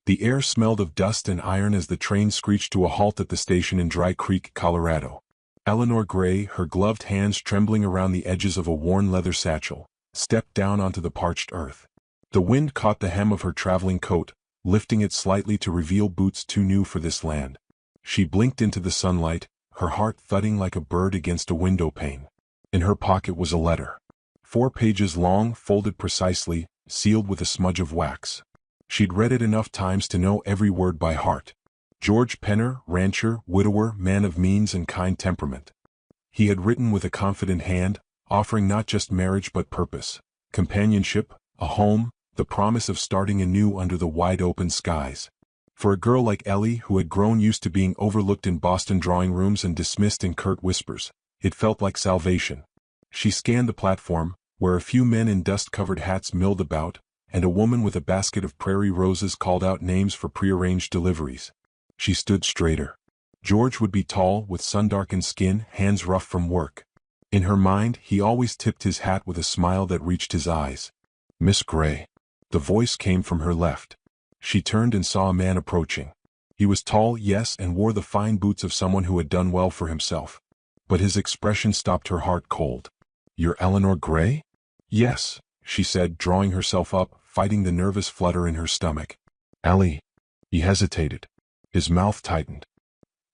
The air smelled of dust and iron as the train screeched to a halt at the station in Dry Creek, Colorado. Eleanor Gray, her gloved hands trembling around the edges of a worn leather satchel, stepped down onto the parched earth. The wind caught the hem of her traveling coat, lifting it slightly to reveal boots too new for this land. She blinked into the sunlight, her heart thudding like a bird against a window pane. In her pocket was a letter. 4 pages long, folded precisely, sealed with a smudge of wax. She'd read it enough times to know every word by heart. George Penner, rancher, widower, man of means and kind temperament. He had written with a confident hand, offering not just marriage but purpose, companionship, a home, the promise of starting anew under the wide-open skies. For a girl like Ellie, who had grown used to being overlooked in Boston drawing rooms and dismissed in curt whispers, it felt like salvation. She scanned the platform, where a few men in dust-covered hats milled about, and a woman with a basket of prairie roses called out names for prearranged deliveries. She stood straighter. George would be tall, with sun-darkened skin, hands rough from work. In her mind, he always tipped his hat with a smile that reached his eyes. "Miss Gray." The voice came from her left. She turned and saw a man approaching. He was tall, yes, and wore the fine boots of someone who had done well for himself. But his expression stopped her heart cold. "You're Eleanor Gray?" "Yes," she said, drawing herself up, fighting the nervous flutter in her stomach. "Ellie." He hesitated. His mouth tightened.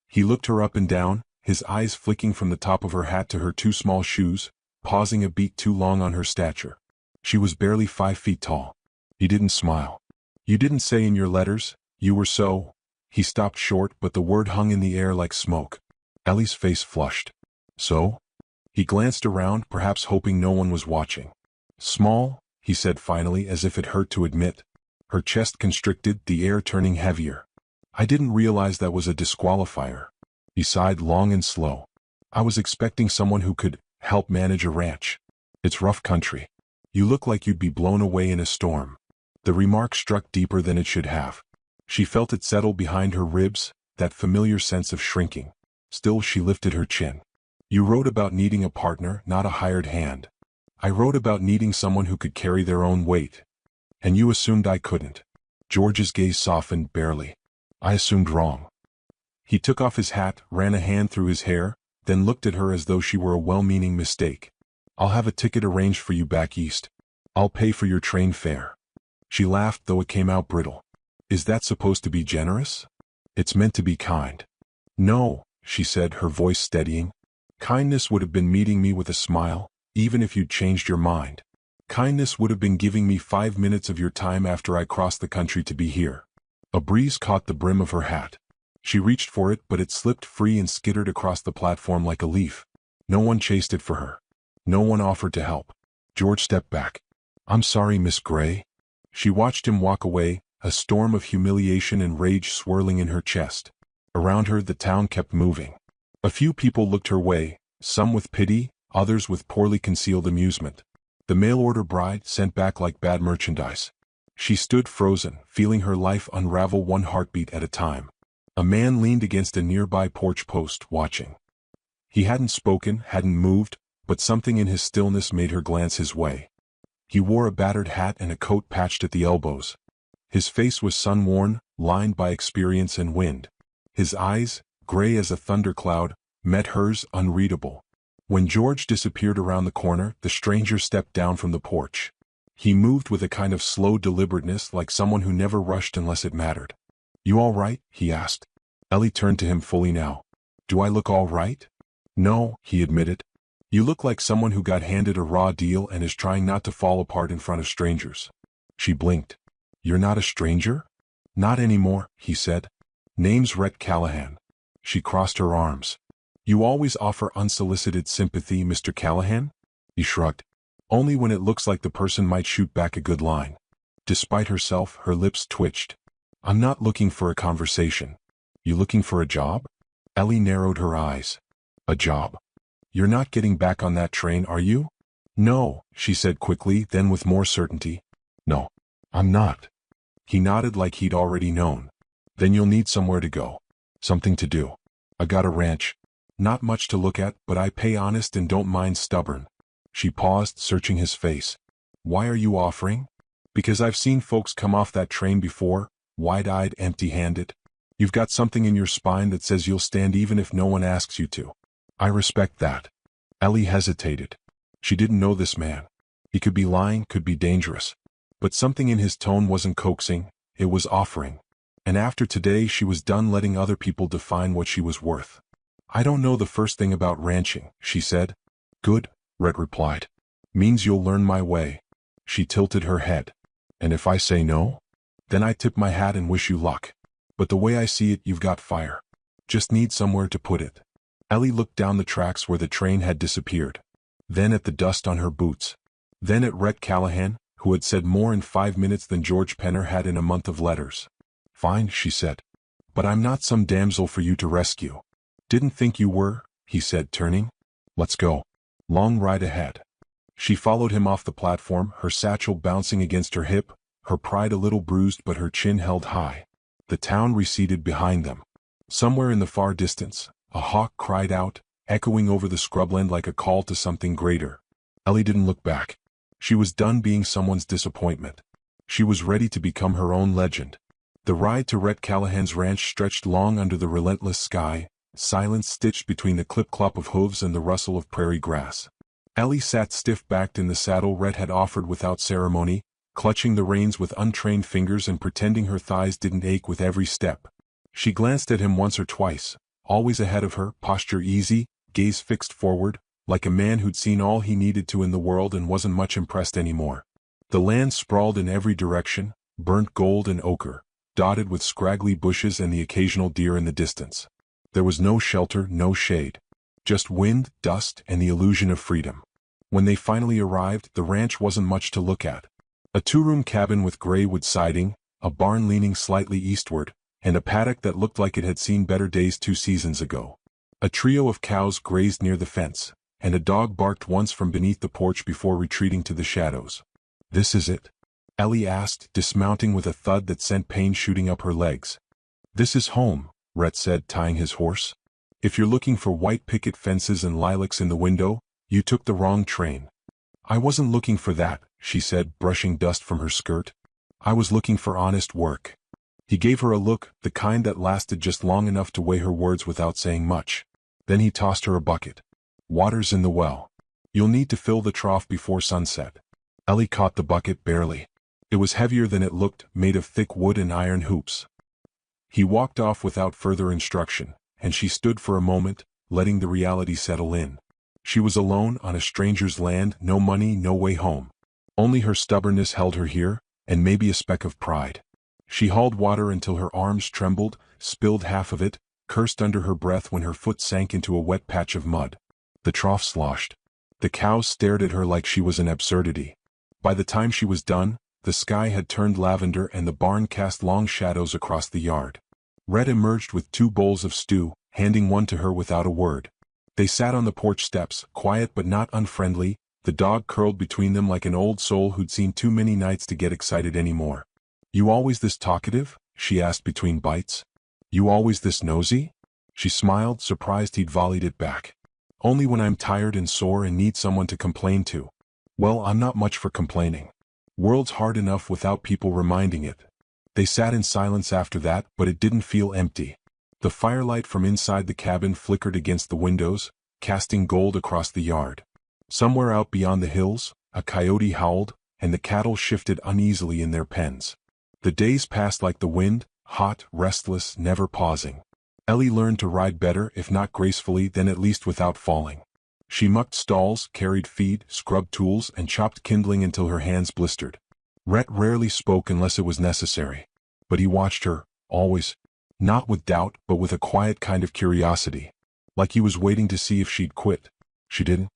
He looked her up and down, his eyes flicking from the top of her hat to her 2 small shoes, pausing a beat too long on her stature. She was barely 5 feet tall. He didn't smile. "You didn't say in your letters, you were so—" He stopped short, but the word hung in the air like smoke. Ellie's face flushed. "So?" He glanced around, perhaps hoping no one was watching. "Small," he said finally, as if it hurt to admit. Her chest constricted, the air turning heavier. "I didn't realize that was a disqualifier." He sighed long and slow. "I was expecting someone who could help manage a ranch. It's rough country. You look like you'd be blown away in a storm." The remark struck deeper than it should have. She felt it settle behind her ribs, that familiar sense of shrinking. Still she lifted her chin. "You wrote about needing a partner, not a hired hand. I wrote about needing someone who could carry their own weight. And you assumed I couldn't." George's gaze softened barely. "I assumed wrong." He took off his hat, ran a hand through his hair, then looked at her as though she were a well-meaning mistake. "I'll have a ticket arranged for you back east. I'll pay for your train fare." She laughed, though it came out brittle. "Is that supposed to be generous?" "It's meant to be kind." "No," she said, her voice steadying. "Kindness would have been meeting me with a smile, even if you'd changed your mind. Kindness would have been giving me 5 minutes of your time after I crossed the country to be here." A breeze caught the brim of her hat. She reached for it, but it slipped free and skittered across the platform like a leaf. No one chased it for her. No one offered to help. George stepped back. "I'm sorry, Miss Gray." She watched him walk away, a storm of humiliation and rage swirling in her chest. Around her, the town kept moving. A few people looked her way, some with pity, others with poorly concealed amusement. The mail-order bride sent back like bad merchandise. She stood frozen, feeling her life unravel one heartbeat at a time. A man leaned against a nearby porch post, watching. He hadn't spoken, hadn't moved, but something in his stillness made her glance his way. He wore a battered hat and a coat patched at the elbows. His face was sun-worn, lined by experience and wind. His eyes, gray as a thundercloud, met hers, unreadable. When George disappeared around the corner, the stranger stepped down from the porch. He moved with a kind of slow deliberateness, like someone who never rushed unless it mattered. "You all right?" he asked. Ellie turned to him fully now. "Do I look all right?" "No," he admitted. "You look like someone who got handed a raw deal and is trying not to fall apart in front of strangers." She blinked. "You're not a stranger?" "Not anymore," he said. "Name's Rhett Callahan." She crossed her arms. "You always offer unsolicited sympathy, Mr. Callahan?" He shrugged. "Only when it looks like the person might shoot back a good line." Despite herself, her lips twitched. "I'm not looking for a conversation." "You looking for a job?" Ellie narrowed her eyes. "A job? You're not getting back on that train, are you?" "No," she said quickly, then with more certainty. "No, I'm not." He nodded like he'd already known. "Then you'll need somewhere to go. Something to do. I got a ranch. Not much to look at, but I pay honest and don't mind stubborn." She paused, searching his face. "Why are you offering?" "Because I've seen folks come off that train before, wide-eyed, empty-handed. You've got something in your spine that says you'll stand even if no one asks you to. I respect that. Ellie hesitated. She didn't know this man. He could be lying, could be dangerous. But something in his tone wasn't coaxing, it was offering. And after today she was done letting other people define what she was worth. I don't know the first thing about ranching, she said. Good, Rhett replied. Means you'll learn my way. She tilted her head. And if I say no? Then I tip my hat and wish you luck. But the way I see it, you've got fire. Just need somewhere to put it. Ellie looked down the tracks where the train had disappeared. Then at the dust on her boots. Then at Rhett Callahan, who had said more in 5 minutes than George Penner had in a month of letters. Fine, she said. But I'm not some damsel for you to rescue. Didn't think you were, he said, turning. Let's go. Long ride ahead. She followed him off the platform, her satchel bouncing against her hip, her pride a little bruised but her chin held high. The town receded behind them. Somewhere in the far distance, a hawk cried out, echoing over the scrubland like a call to something greater. Ellie didn't look back. She was done being someone's disappointment. She was ready to become her own legend. The ride to Rhett Callahan's ranch stretched long under the relentless sky, silence stitched between the clip-clop of hooves and the rustle of prairie grass. Ellie sat stiff-backed in the saddle Rhett had offered without ceremony, clutching the reins with untrained fingers and pretending her thighs didn't ache with every step. She glanced at him once or twice, always ahead of her, posture easy, gaze fixed forward, like a man who'd seen all he needed to in the world and wasn't much impressed anymore. The land sprawled in every direction, burnt gold and ochre, dotted with scraggly bushes and the occasional deer in the distance. There was no shelter, no shade. Just wind, dust, and the illusion of freedom. When they finally arrived, the ranch wasn't much to look at. A 2-room cabin with gray wood siding, a barn leaning slightly eastward, and a paddock that looked like it had seen better days 2 seasons ago. A trio of cows grazed near the fence, and a dog barked once from beneath the porch before retreating to the shadows. This is it? Ellie asked, dismounting with a thud that sent pain shooting up her legs. This is home, Rhett said, tying his horse. If you're looking for white picket fences and lilacs in the window, you took the wrong train. I wasn't looking for that, she said, brushing dust from her skirt. I was looking for honest work. He gave her a look, the kind that lasted just long enough to weigh her words without saying much. Then he tossed her a bucket. Water's in the well. You'll need to fill the trough before sunset. Ellie caught the bucket barely. It was heavier than it looked, made of thick wood and iron hoops. He walked off without further instruction, and she stood for a moment, letting the reality settle in. She was alone on a stranger's land, no money, no way home. Only her stubbornness held her here, and maybe a speck of pride. She hauled water until her arms trembled, spilled half of it, cursed under her breath when her foot sank into a wet patch of mud. The trough sloshed. The cows stared at her like she was an absurdity. By the time she was done, the sky had turned lavender and the barn cast long shadows across the yard. Rhett emerged with 2 bowls of stew, handing one to her without a word. They sat on the porch steps, quiet but not unfriendly, the dog curled between them like an old soul who'd seen too many nights to get excited anymore. You always this talkative? She asked between bites. You always this nosy? She smiled, surprised he'd volleyed it back. Only when I'm tired and sore and need someone to complain to. Well, I'm not much for complaining. World's hard enough without people reminding it. They sat in silence after that, but it didn't feel empty. The firelight from inside the cabin flickered against the windows, casting gold across the yard. Somewhere out beyond the hills, a coyote howled, and the cattle shifted uneasily in their pens. The days passed like the wind, hot, restless, never pausing. Ellie learned to ride better, if not gracefully, then at least without falling. She mucked stalls, carried feed, scrubbed tools, and chopped kindling until her hands blistered. Rhett rarely spoke unless it was necessary. But he watched her, always. Not with doubt, but with a quiet kind of curiosity. Like he was waiting to see if she'd quit. She didn't.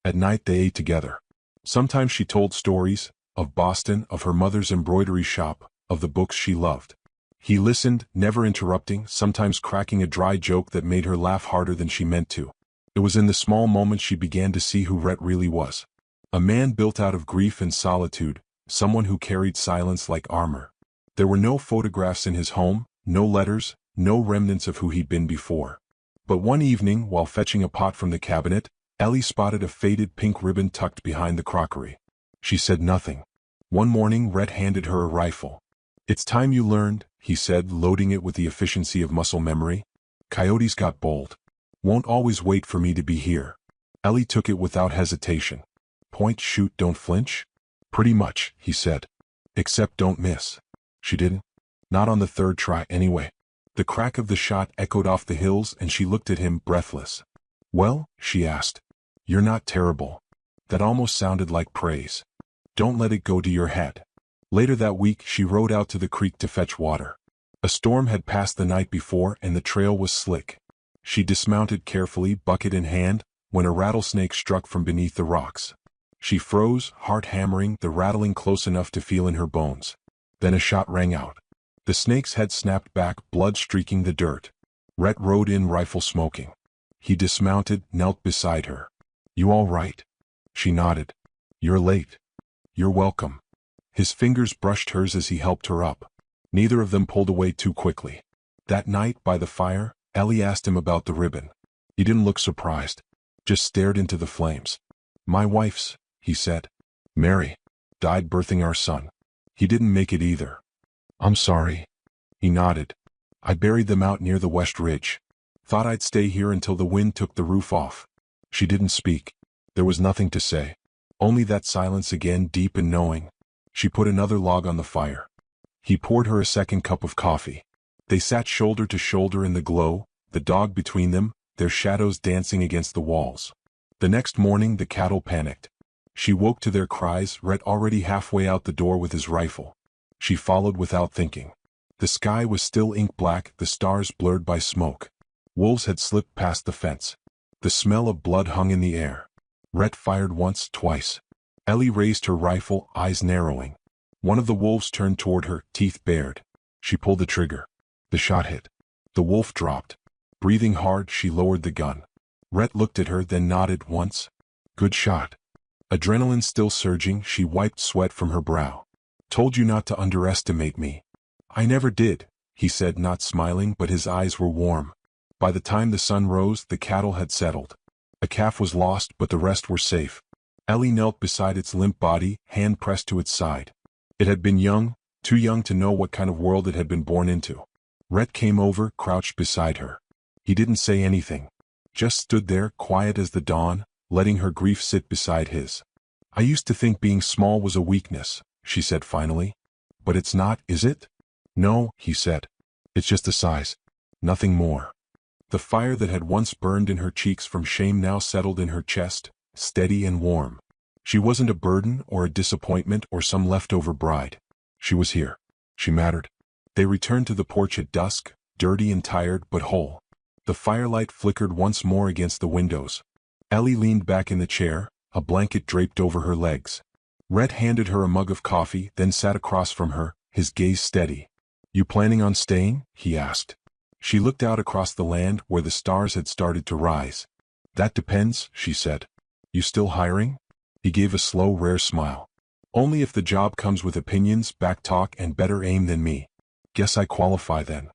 At night they ate together. Sometimes she told stories, of Boston, of her mother's embroidery shop, of the books she loved. He listened, never interrupting, sometimes cracking a dry joke that made her laugh harder than she meant to. It was in the small moments she began to see who Rhett really was. A man built out of grief and solitude, someone who carried silence like armor. There were no photographs in his home, no letters, no remnants of who he'd been before. But one evening, while fetching a pot from the cabinet, Ellie spotted a faded pink ribbon tucked behind the crockery. She said nothing. One morning Rhett handed her a rifle. It's time you learned, he said, loading it with the efficiency of muscle memory. Coyotes got bold. Won't always wait for me to be here. Ellie took it without hesitation. Point, shoot, don't flinch? Pretty much, he said. Except don't miss. She didn't. Not on the third try, anyway. The crack of the shot echoed off the hills and she looked at him, breathless. Well, she asked. You're not terrible. That almost sounded like praise. Don't let it go to your head. Later that week, she rode out to the creek to fetch water. A storm had passed the night before and the trail was slick. She dismounted carefully, bucket in hand, when a rattlesnake struck from beneath the rocks. She froze, heart hammering, the rattling close enough to feel in her bones. Then a shot rang out. The snake's head snapped back, blood streaking the dirt. Rhett rode in, rifle smoking. He dismounted, knelt beside her. You all right? She nodded. You're late. You're welcome. His fingers brushed hers as he helped her up. Neither of them pulled away too quickly. That night, by the fire, Ellie asked him about the ribbon. He didn't look surprised. Just stared into the flames. My wife's, he said. Mary. Died birthing our son. He didn't make it either. I'm sorry. He nodded. I buried them out near the West Ridge. Thought I'd stay here until the wind took the roof off. She didn't speak. There was nothing to say. Only that silence again, deep and knowing. She put another log on the fire. He poured her a second cup of coffee. They sat shoulder to shoulder in the glow, the dog between them, their shadows dancing against the walls. The next morning the cattle panicked. She woke to their cries, Rhett already halfway out the door with his rifle. She followed without thinking. The sky was still ink black, the stars blurred by smoke. Wolves had slipped past the fence. The smell of blood hung in the air. Rhett fired once, twice. Ellie raised her rifle, eyes narrowing. One of the wolves turned toward her, teeth bared. She pulled the trigger. The shot hit. The wolf dropped. Breathing hard, she lowered the gun. Rhett looked at her, then nodded once. Good shot. Adrenaline still surging, she wiped sweat from her brow. Told you not to underestimate me. I never did, he said, not smiling, but his eyes were warm. By the time the sun rose, the cattle had settled. A calf was lost, but the rest were safe. Ellie knelt beside its limp body, hand pressed to its side. It had been young, too young to know what kind of world it had been born into. Rhett came over, crouched beside her. He didn't say anything. Just stood there, quiet as the dawn, letting her grief sit beside his. I used to think being small was a weakness, she said finally. But it's not, is it? No, he said. It's just a size. Nothing more. The fire that had once burned in her cheeks from shame now settled in her chest, steady and warm. She wasn't a burden or a disappointment or some leftover bride. She was here. She mattered. They returned to the porch at dusk, dirty and tired but whole. The firelight flickered once more against the windows. Ellie leaned back in the chair, a blanket draped over her legs. Rhett handed her a mug of coffee, then sat across from her, his gaze steady. You planning on staying? He asked. She looked out across the land where the stars had started to rise. That depends, she said. You still hiring? He gave a slow, rare smile. Only if the job comes with opinions, backtalk, and better aim than me. Guess I qualify then.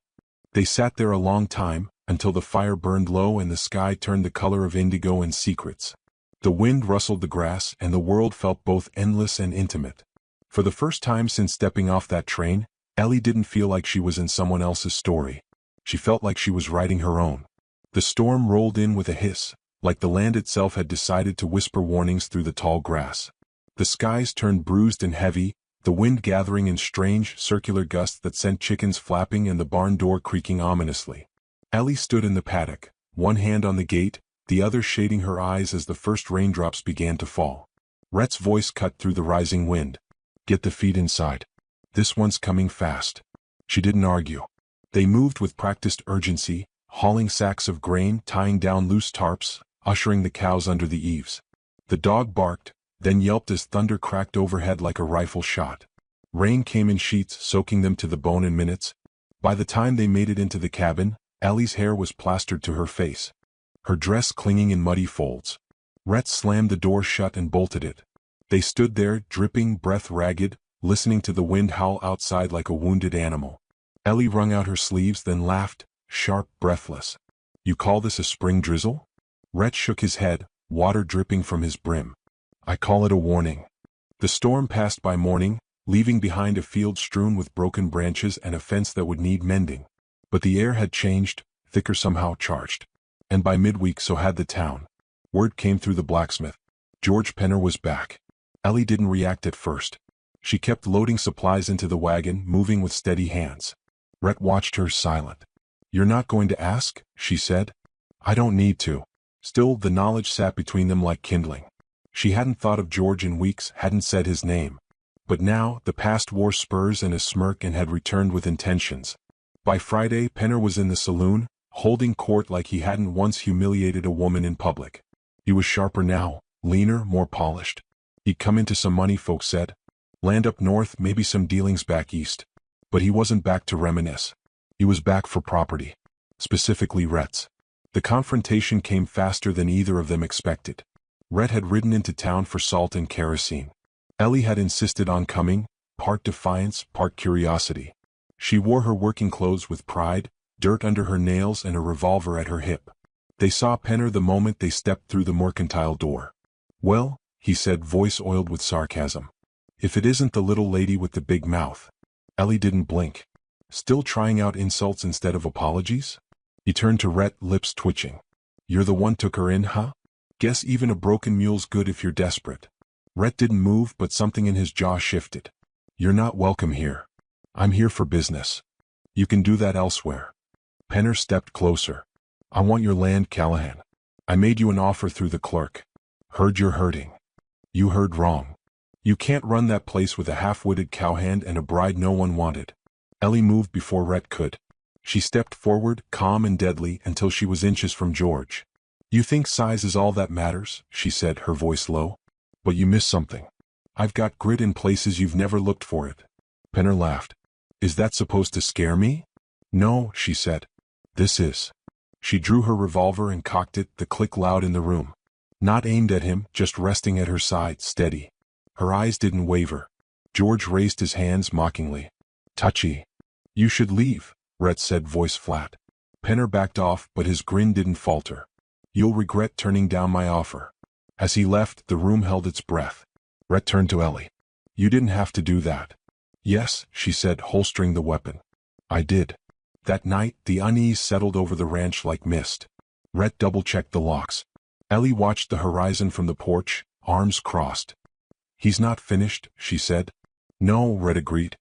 They sat there a long time, until the fire burned low and the sky turned the color of indigo and secrets. The wind rustled the grass and the world felt both endless and intimate. For the first time since stepping off that train, Ellie didn't feel like she was in someone else's story. She felt like she was writing her own. The storm rolled in with a hiss, like the land itself had decided to whisper warnings through the tall grass. The skies turned bruised and heavy, the wind gathering in strange, circular gusts that sent chickens flapping and the barn door creaking ominously. Ellie stood in the paddock, one hand on the gate, the other shading her eyes as the first raindrops began to fall. Rhett's voice cut through the rising wind. Get the feet inside. This one's coming fast. She didn't argue. They moved with practiced urgency, hauling sacks of grain, tying down loose tarps, ushering the cows under the eaves. The dog barked, then yelped as thunder cracked overhead like a rifle shot. Rain came in sheets, soaking them to the bone in minutes. By the time they made it into the cabin, Ellie's hair was plastered to her face, her dress clinging in muddy folds. Rhett slammed the door shut and bolted it. They stood there, dripping, breath ragged, listening to the wind howl outside like a wounded animal. Ellie wrung out her sleeves, then laughed, sharp, breathless. You call this a spring drizzle? Rhett shook his head, water dripping from his brim. I call it a warning. The storm passed by morning, leaving behind a field strewn with broken branches and a fence that would need mending. But the air had changed, thicker, somehow charged. And by midweek so had the town. Word came through the blacksmith. George Penner was back. Ellie didn't react at first. She kept loading supplies into the wagon, moving with steady hands. Rhett watched her, silent. "You're not going to ask?" she said. "I don't need to." Still, the knowledge sat between them like kindling. She hadn't thought of George in weeks, hadn't said his name. But now, the past wore spurs and a smirk and had returned with intentions. By Friday, Penner was in the saloon, holding court like he hadn't once humiliated a woman in public. He was sharper now, leaner, more polished. He'd come into some money, folks said. Land up north, maybe some dealings back east. But he wasn't back to reminisce. He was back for property. Specifically Rhett's. The confrontation came faster than either of them expected. Rhett had ridden into town for salt and kerosene. Ellie had insisted on coming, part defiance, part curiosity. She wore her working clothes with pride, dirt under her nails and a revolver at her hip. They saw Penner the moment they stepped through the mercantile door. "Well," he said, voice oiled with sarcasm. "If it isn't the little lady with the big mouth." Ellie didn't blink. Still trying out insults instead of apologies? He turned to Rhett, lips twitching. "You're the one took her in, huh? Guess even a broken mule's good if you're desperate." Rhett didn't move, but something in his jaw shifted. "You're not welcome here. I'm here for business. You can do that elsewhere." Penner stepped closer. "I want your land, Callahan. I made you an offer through the clerk. Heard you're hurting." "You heard wrong. You can't run that place with a half-witted cowhand and a bride no one wanted." Ellie moved before Rhett could. She stepped forward, calm and deadly, until she was inches from George. "You think size is all that matters," she said, her voice low. "But you miss something. I've got grit in places you've never looked for it." Penner laughed. "Is that supposed to scare me?" "No," she said. "This is." She drew her revolver and cocked it, the click loud in the room. Not aimed at him, just resting at her side, steady. Her eyes didn't waver. George raised his hands mockingly. "Touchy." "You should leave," Rhett said, voice flat. Penner backed off, but his grin didn't falter. "You'll regret turning down my offer." As he left, the room held its breath. Rhett turned to Ellie. "You didn't have to do that." "Yes," she said, holstering the weapon. "I did." That night, the unease settled over the ranch like mist. Rhett double-checked the locks. Ellie watched the horizon from the porch, arms crossed. "He's not finished," she said. "No," Rhett agreed.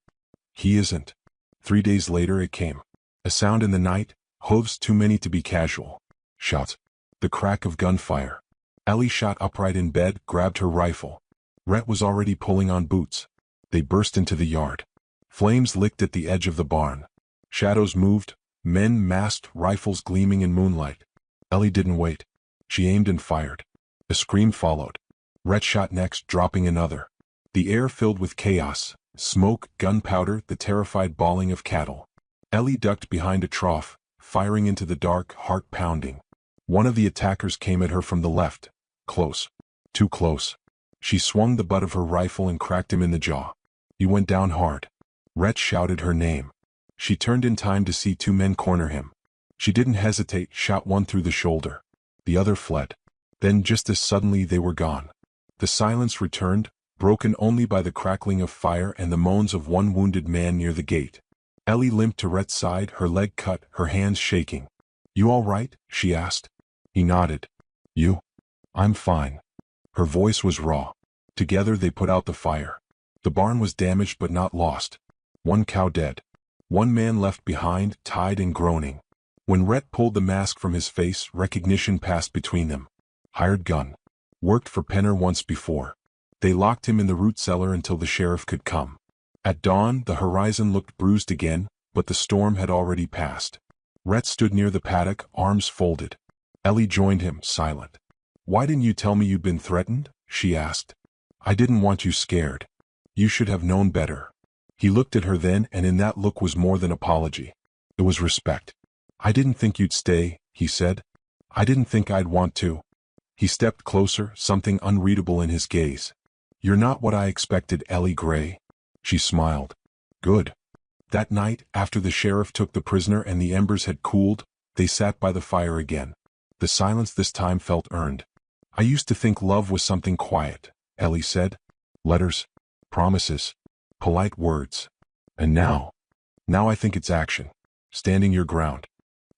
"He isn't." 3 days later it came. A sound in the night, hooves too many to be casual. Shots. The crack of gunfire. Ellie shot upright in bed, grabbed her rifle. Rhett was already pulling on boots. They burst into the yard. Flames licked at the edge of the barn. Shadows moved, men masked, rifles gleaming in moonlight. Ellie didn't wait. She aimed and fired. A scream followed. Rhett shot next, dropping another. The air filled with chaos, smoke, gunpowder, the terrified bawling of cattle. Ellie ducked behind a trough, firing into the dark, heart pounding. One of the attackers came at her from the left. Close. Too close. She swung the butt of her rifle and cracked him in the jaw. He went down hard. Rhett shouted her name. She turned in time to see 2 men corner him. She didn't hesitate, shot one through the shoulder. The other fled. Then just as suddenly they were gone. The silence returned, broken only by the crackling of fire and the moans of one wounded man near the gate. Ellie limped to Rhett's side, her leg cut, her hands shaking. "You all right?" she asked. He nodded. "You?" "I'm fine." Her voice was raw. Together they put out the fire. The barn was damaged but not lost. 1 cow dead. 1 man left behind, tied and groaning. When Rhett pulled the mask from his face, recognition passed between them. Hired gun. Worked for Penner once before. They locked him in the root cellar until the sheriff could come. At dawn, the horizon looked bruised again, but the storm had already passed. Rhett stood near the paddock, arms folded. Ellie joined him, silent. "Why didn't you tell me you'd been threatened?" she asked. "I didn't want you scared. You should have known better." He looked at her then, and in that look was more than apology. It was respect. "I didn't think you'd stay," he said. "I didn't think I'd want to." He stepped closer, something unreadable in his gaze. "You're not what I expected, Ellie Gray." She smiled. "Good." That night, after the sheriff took the prisoner and the embers had cooled, they sat by the fire again. The silence this time felt earned. "I used to think love was something quiet," Ellie said. "Letters. Promises. Polite words. And now I think it's action. Standing your ground.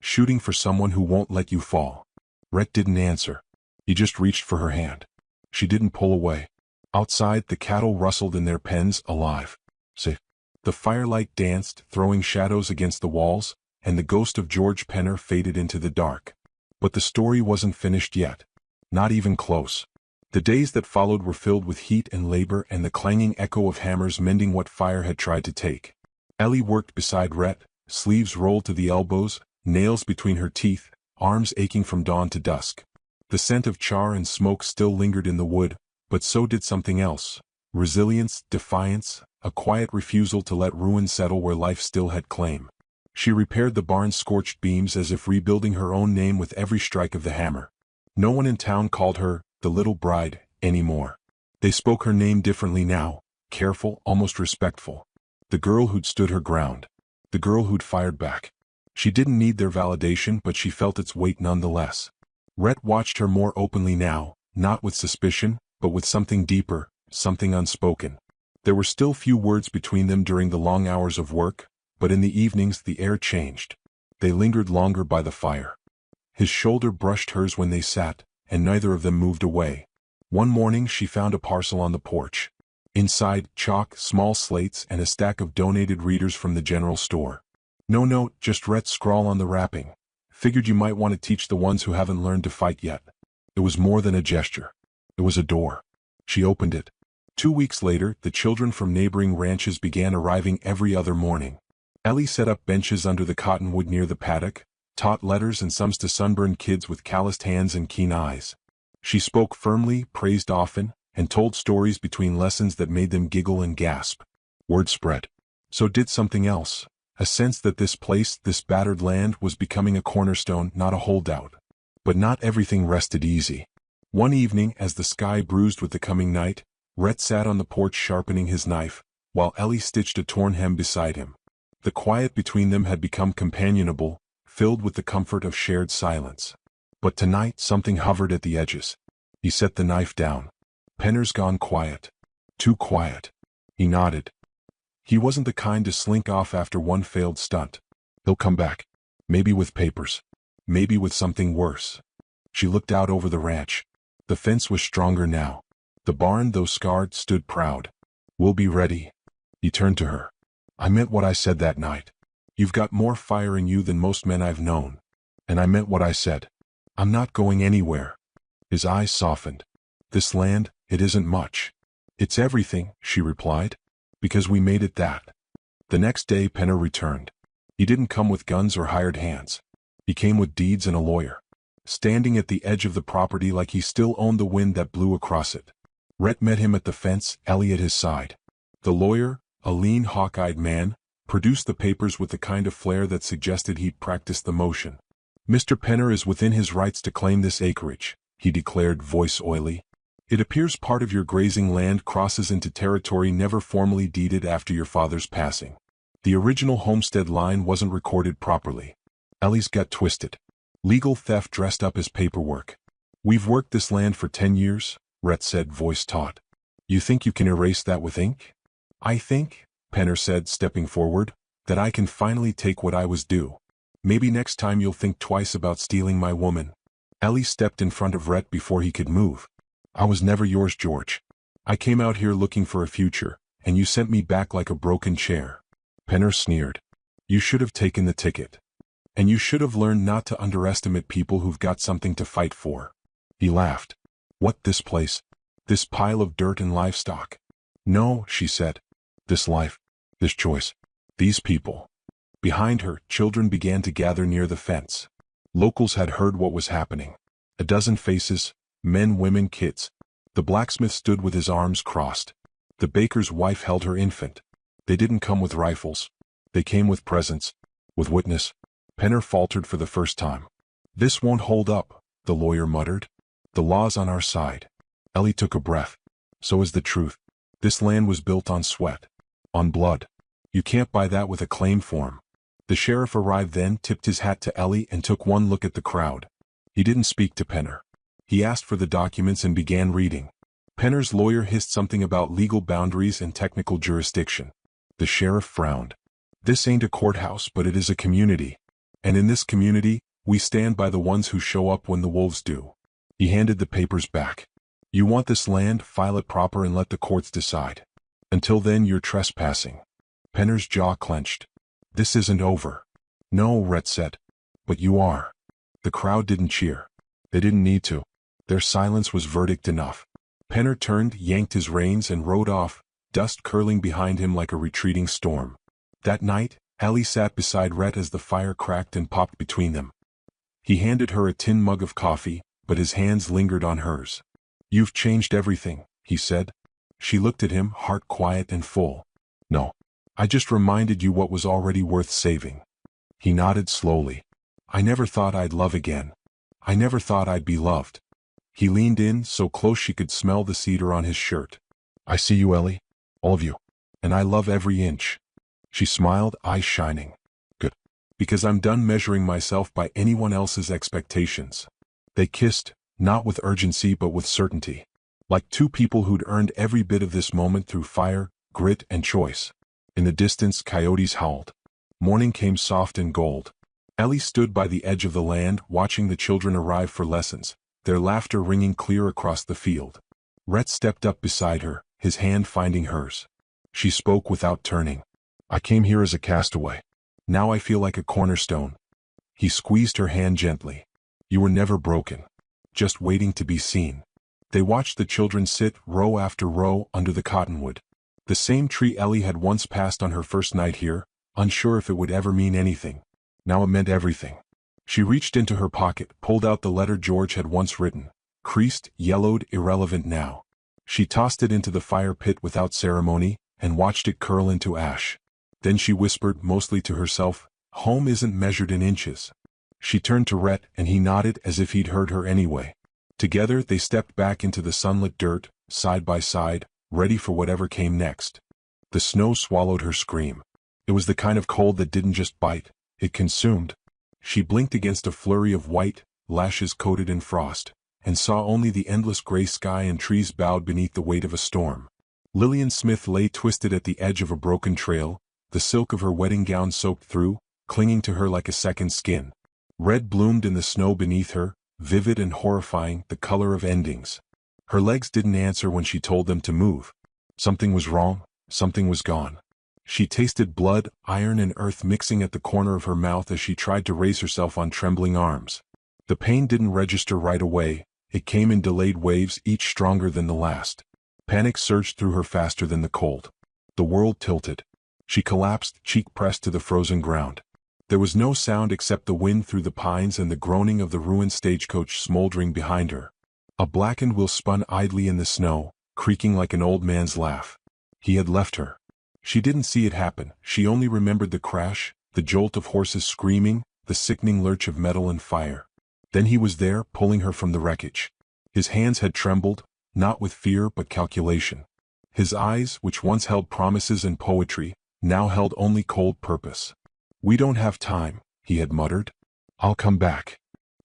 Shooting for someone who won't let you fall. Rhett didn't answer. He just reached for her hand. She didn't pull away. Outside, the cattle rustled in their pens, alive. Safe. The firelight danced, throwing shadows against the walls, and the ghost of George Penner faded into the dark. But the story wasn't finished yet. Not even close. The days that followed were filled with heat and labor and the clanging echo of hammers mending what fire had tried to take. Ellie worked beside Rhett, sleeves rolled to the elbows, nails between her teeth, arms aching from dawn to dusk. The scent of char and smoke still lingered in the wood, but so did something else. Resilience, defiance, a quiet refusal to let ruin settle where life still had claim. She repaired the barn's scorched beams as if rebuilding her own name with every strike of the hammer. No one in town called her the little bride anymore. They spoke her name differently now, careful, almost respectful. The girl who'd stood her ground. The girl who'd fired back. She didn't need their validation, but she felt its weight nonetheless. Rhett watched her more openly now, not with suspicion, but with something deeper, something unspoken. There were still few words between them during the long hours of work, but in the evenings the air changed. They lingered longer by the fire. His shoulder brushed hers when they sat, and neither of them moved away. One morning she found a parcel on the porch. Inside, chalk, small slates, and a stack of donated readers from the general store. No note, just Rhett's scrawl on the wrapping. Figured you might want to teach the ones who haven't learned to fight yet. It was more than a gesture. It was a door. She opened it. 2 weeks later, the children from neighboring ranches began arriving every other morning. Ellie set up benches under the cottonwood near the paddock, taught letters and sums to sunburned kids with calloused hands and keen eyes. She spoke firmly, praised often, and told stories between lessons that made them giggle and gasp. Word spread. So did something else. A sense that this place, this battered land, was becoming a cornerstone, not a holdout. But not everything rested easy. One evening, as the sky bruised with the coming night, Rhett sat on the porch sharpening his knife, while Ellie stitched a torn hem beside him. The quiet between them had become companionable, filled with the comfort of shared silence. But tonight something hovered at the edges. He set the knife down. Penner's gone quiet. Too quiet. He nodded. He wasn't the kind to slink off after one failed stunt. He'll come back. Maybe with papers. Maybe with something worse. She looked out over the ranch. The fence was stronger now. The barn, though scarred, stood proud. We'll be ready. He turned to her. I meant what I said that night. You've got more fire in you than most men I've known. And I meant what I said. I'm not going anywhere. His eyes softened. This land, it isn't much. It's everything, she replied. Because we made it that. The next day Penner returned. He didn't come with guns or hired hands. He came with deeds and a lawyer. Standing at the edge of the property like he still owned the wind that blew across it. Rhett met him at the fence, Ellie at his side. The lawyer, a lean, hawk-eyed man, produced the papers with the kind of flair that suggested he'd practiced the motion. Mr. Penner is within his rights to claim this acreage, he declared, voice oily. It appears part of your grazing land crosses into territory never formally deeded after your father's passing. The original homestead line wasn't recorded properly. Ellie's gut twisted. Legal theft dressed up as paperwork. We've worked this land for 10 years, Rhett said, voice taut. You think you can erase that with ink? I think, Penner said, stepping forward, that I can finally take what I was due. Maybe next time you'll think twice about stealing my woman. Ellie stepped in front of Rhett before he could move. I was never yours, George. I came out here looking for a future, and you sent me back like a broken chair. Penner sneered. You should have taken the ticket. And you should have learned not to underestimate people who've got something to fight for. He laughed. What, this place? This pile of dirt and livestock? No, she said. This life. This choice. These people. Behind her, children began to gather near the fence. Locals had heard what was happening. A dozen faces, men, women, kids. The blacksmith stood with his arms crossed. The baker's wife held her infant. They didn't come with rifles. They came with presents. With witness. Penner faltered for the first time. This won't hold up, the lawyer muttered. The law's on our side. Ellie took a breath. So is the truth. This land was built on sweat. On blood. You can't buy that with a claim form. The sheriff arrived then, tipped his hat to Ellie, and took one look at the crowd. He didn't speak to Penner. He asked for the documents and began reading. Penner's lawyer hissed something about legal boundaries and technical jurisdiction. The sheriff frowned. This ain't a courthouse, but it is a community. And in this community, we stand by the ones who show up when the wolves do. He handed the papers back. You want this land, file it proper and let the courts decide. Until then you're trespassing. Penner's jaw clenched. This isn't over. No, Rhett said. But you are. The crowd didn't cheer. They didn't need to. Their silence was verdict enough. Penner turned, yanked his reins and rode off, dust curling behind him like a retreating storm. That night, Ellie sat beside Rhett as the fire cracked and popped between them. He handed her a tin mug of coffee, but his hands lingered on hers. You've changed everything, he said. She looked at him, heart quiet and full. No. I just reminded you what was already worth saving. He nodded slowly. I never thought I'd love again. I never thought I'd be loved. He leaned in, so close she could smell the cedar on his shirt. I see you, Ellie. All of you. And I love every inch. She smiled, eyes shining. Good. Because I'm done measuring myself by anyone else's expectations. They kissed, not with urgency but with certainty. Like two people who'd earned every bit of this moment through fire, grit, and choice. In the distance, coyotes howled. Morning came soft and gold. Ellie stood by the edge of the land, watching the children arrive for lessons, their laughter ringing clear across the field. Rhett stepped up beside her, his hand finding hers. She spoke without turning. I came here as a castaway. Now I feel like a cornerstone. He squeezed her hand gently. You were never broken. Just waiting to be seen. They watched the children sit, row after row, under the cottonwood. The same tree Ellie had once passed on her first night here, unsure if it would ever mean anything. Now it meant everything. She reached into her pocket, pulled out the letter George had once written. Creased, yellowed, irrelevant now. She tossed it into the fire pit without ceremony, and watched it curl into ash. Then she whispered, mostly to herself, home isn't measured in inches. She turned to Rhett, and he nodded as if he'd heard her anyway. Together they stepped back into the sunlit dirt, side by side, ready for whatever came next. The snow swallowed her scream. It was the kind of cold that didn't just bite, it consumed. She blinked against a flurry of white, lashes coated in frost, and saw only the endless gray sky and trees bowed beneath the weight of a storm. Lillian Smith lay twisted at the edge of a broken trail, the silk of her wedding gown soaked through, clinging to her like a second skin. Red bloomed in the snow beneath her, vivid and horrifying, the color of endings. Her legs didn't answer when she told them to move. Something was wrong, something was gone. She tasted blood, iron and earth mixing at the corner of her mouth as she tried to raise herself on trembling arms. The pain didn't register right away, it came in delayed waves, each stronger than the last. Panic surged through her faster than the cold. The world tilted. She collapsed, cheek pressed to the frozen ground. There was no sound except the wind through the pines and the groaning of the ruined stagecoach smoldering behind her. A blackened wheel spun idly in the snow, creaking like an old man's laugh. He had left her. She didn't see it happen, she only remembered the crash, the jolt of horses screaming, the sickening lurch of metal and fire. Then he was there, pulling her from the wreckage. His hands had trembled, not with fear but calculation. His eyes, which once held promises and poetry, now held only cold purpose. We don't have time, he had muttered. I'll come back.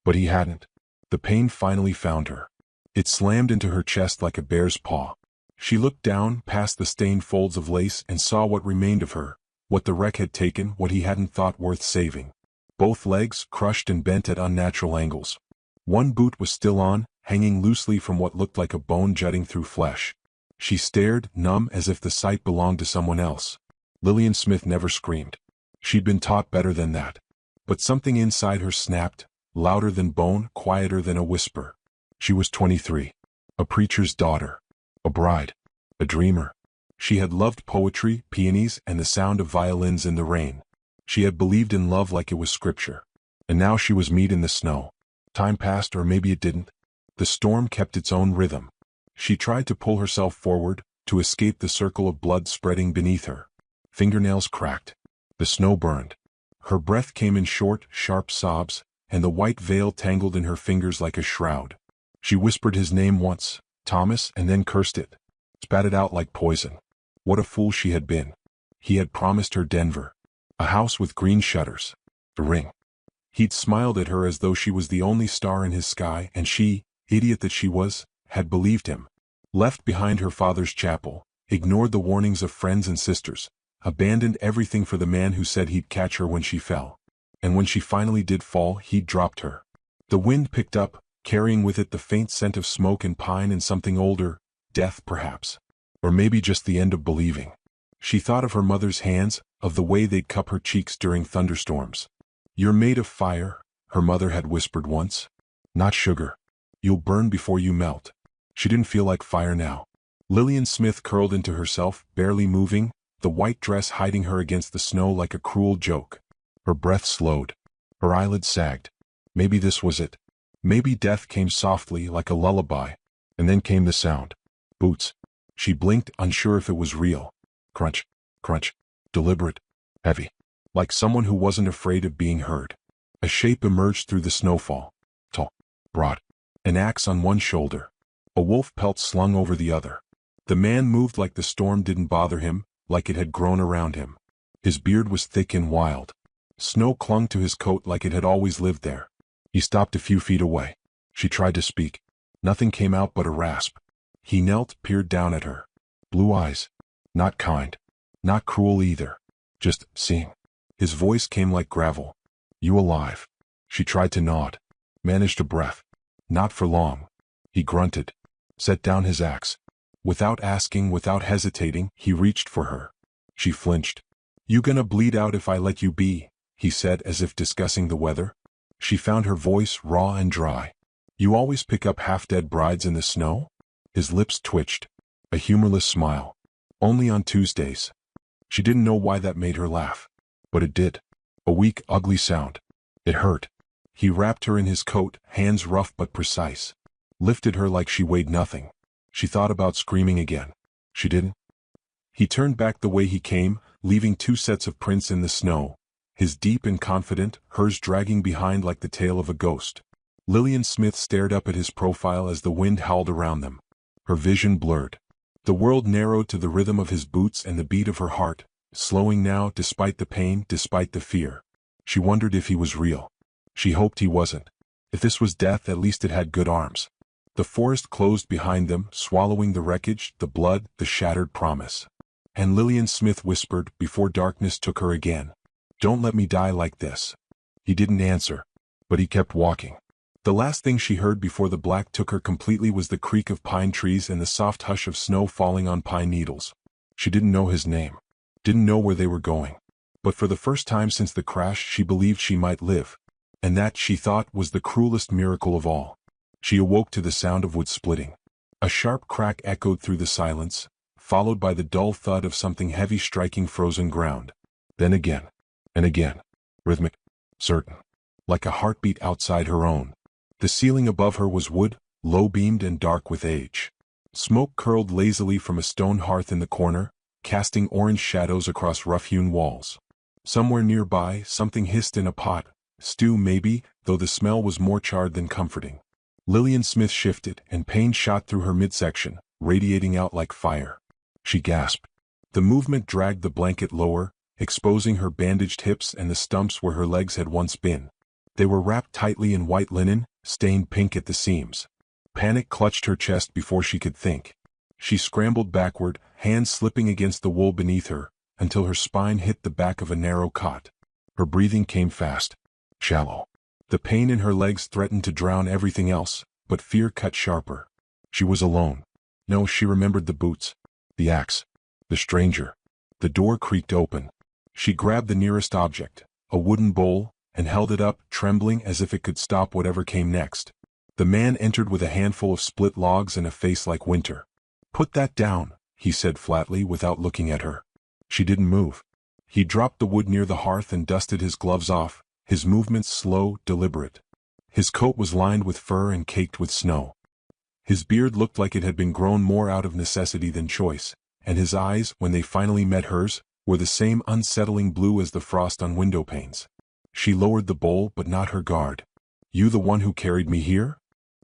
But he hadn't. The pain finally found her. It slammed into her chest like a bear's paw. She looked down, past the stained folds of lace, and saw what remained of her, what the wreck had taken, what he hadn't thought worth saving. Both legs, crushed and bent at unnatural angles. One boot was still on, hanging loosely from what looked like a bone jutting through flesh. She stared, numb as if the sight belonged to someone else. Lillian Smith never screamed. She'd been taught better than that. But something inside her snapped, louder than bone, quieter than a whisper. She was 23. A preacher's daughter. A bride. A dreamer. She had loved poetry, peonies, and the sound of violins in the rain. She had believed in love like it was scripture. And now she was meat in the snow. Time passed, or maybe it didn't. The storm kept its own rhythm. She tried to pull herself forward, to escape the circle of blood spreading beneath her. Fingernails cracked. The snow burned. Her breath came in short, sharp sobs, and the white veil tangled in her fingers like a shroud. She whispered his name once, Thomas, and then cursed it. Spat it out like poison. What a fool she had been. He had promised her Denver. A house with green shutters. A ring. He'd smiled at her as though she was the only star in his sky, and she, idiot that she was, had believed him. Left behind her father's chapel, ignored the warnings of friends and sisters, abandoned everything for the man who said he'd catch her when she fell. And when she finally did fall, he'd dropped her. The wind picked up, carrying with it the faint scent of smoke and pine and something older, death perhaps. Or maybe just the end of believing. She thought of her mother's hands, of the way they'd cup her cheeks during thunderstorms. "You're made of fire," her mother had whispered once. "Not sugar. You'll burn before you melt." She didn't feel like fire now. Lillian Smith curled into herself, barely moving, the white dress hiding her against the snow like a cruel joke. Her breath slowed. Her eyelids sagged. Maybe this was it. Maybe death came softly like a lullaby. And then came the sound. Boots. She blinked, unsure if it was real. Crunch. Crunch. Deliberate. Heavy. Like someone who wasn't afraid of being heard. A shape emerged through the snowfall. Tall. Broad. An axe on one shoulder. A wolf pelt slung over the other. The man moved like the storm didn't bother him, like it had grown around him. His beard was thick and wild. Snow clung to his coat like it had always lived there. He stopped a few feet away. She tried to speak. Nothing came out but a rasp. He knelt, peered down at her. Blue eyes. Not kind. Not cruel either. Just seeing. His voice came like gravel. "You alive?" She tried to nod. Managed a breath. "Not for long." He grunted. Set down his axe. Without asking, without hesitating, he reached for her. She flinched. "You gonna bleed out if I let you be?" he said, as if discussing the weather. She found her voice raw and dry. "You always pick up half-dead brides in the snow?" His lips twitched. A humorless smile. "Only on Tuesdays." She didn't know why that made her laugh. But it did. A weak, ugly sound. It hurt. He wrapped her in his coat, hands rough but precise. Lifted her like she weighed nothing. She thought about screaming again. She didn't. He turned back the way he came, leaving two sets of prints in the snow. His deep and confident, hers dragging behind like the tail of a ghost. Lillian Smith stared up at his profile as the wind howled around them. Her vision blurred. The world narrowed to the rhythm of his boots and the beat of her heart, slowing now despite the pain, despite the fear. She wondered if he was real. She hoped he wasn't. If this was death, at least it had good arms. The forest closed behind them, swallowing the wreckage, the blood, the shattered promise. And Lillian Smith whispered, before darkness took her again, "Don't let me die like this." He didn't answer. But he kept walking. The last thing she heard before the black took her completely was the creak of pine trees and the soft hush of snow falling on pine needles. She didn't know his name. Didn't know where they were going. But for the first time since the crash, she believed she might live. And that, she thought, was the cruelest miracle of all. She awoke to the sound of wood splitting. A sharp crack echoed through the silence, followed by the dull thud of something heavy striking frozen ground. Then again. And again. Rhythmic. Certain. Like a heartbeat outside her own. The ceiling above her was wood, low-beamed and dark with age. Smoke curled lazily from a stone hearth in the corner, casting orange shadows across rough-hewn walls. Somewhere nearby, something hissed in a pot, stew maybe, though the smell was more charred than comforting. Lillian Smith shifted, and pain shot through her midsection, radiating out like fire. She gasped. The movement dragged the blanket lower, exposing her bandaged hips and the stumps where her legs had once been. They were wrapped tightly in white linen, stained pink at the seams. Panic clutched her chest before she could think. She scrambled backward, hands slipping against the wool beneath her, until her spine hit the back of a narrow cot. Her breathing came fast. Shallow. The pain in her legs threatened to drown everything else, but fear cut sharper. She was alone. No, she remembered the boots. The axe. The stranger. The door creaked open. She grabbed the nearest object, a wooden bowl, and held it up, trembling as if it could stop whatever came next. The man entered with a handful of split logs and a face like winter. "Put that down," he said flatly without looking at her. She didn't move. He dropped the wood near the hearth and dusted his gloves off, his movements slow, deliberate. His coat was lined with fur and caked with snow. His beard looked like it had been grown more out of necessity than choice, and his eyes, when they finally met hers, were the same unsettling blue as the frost on window panes. She lowered the bowl, but not her guard. "You the one who carried me here?"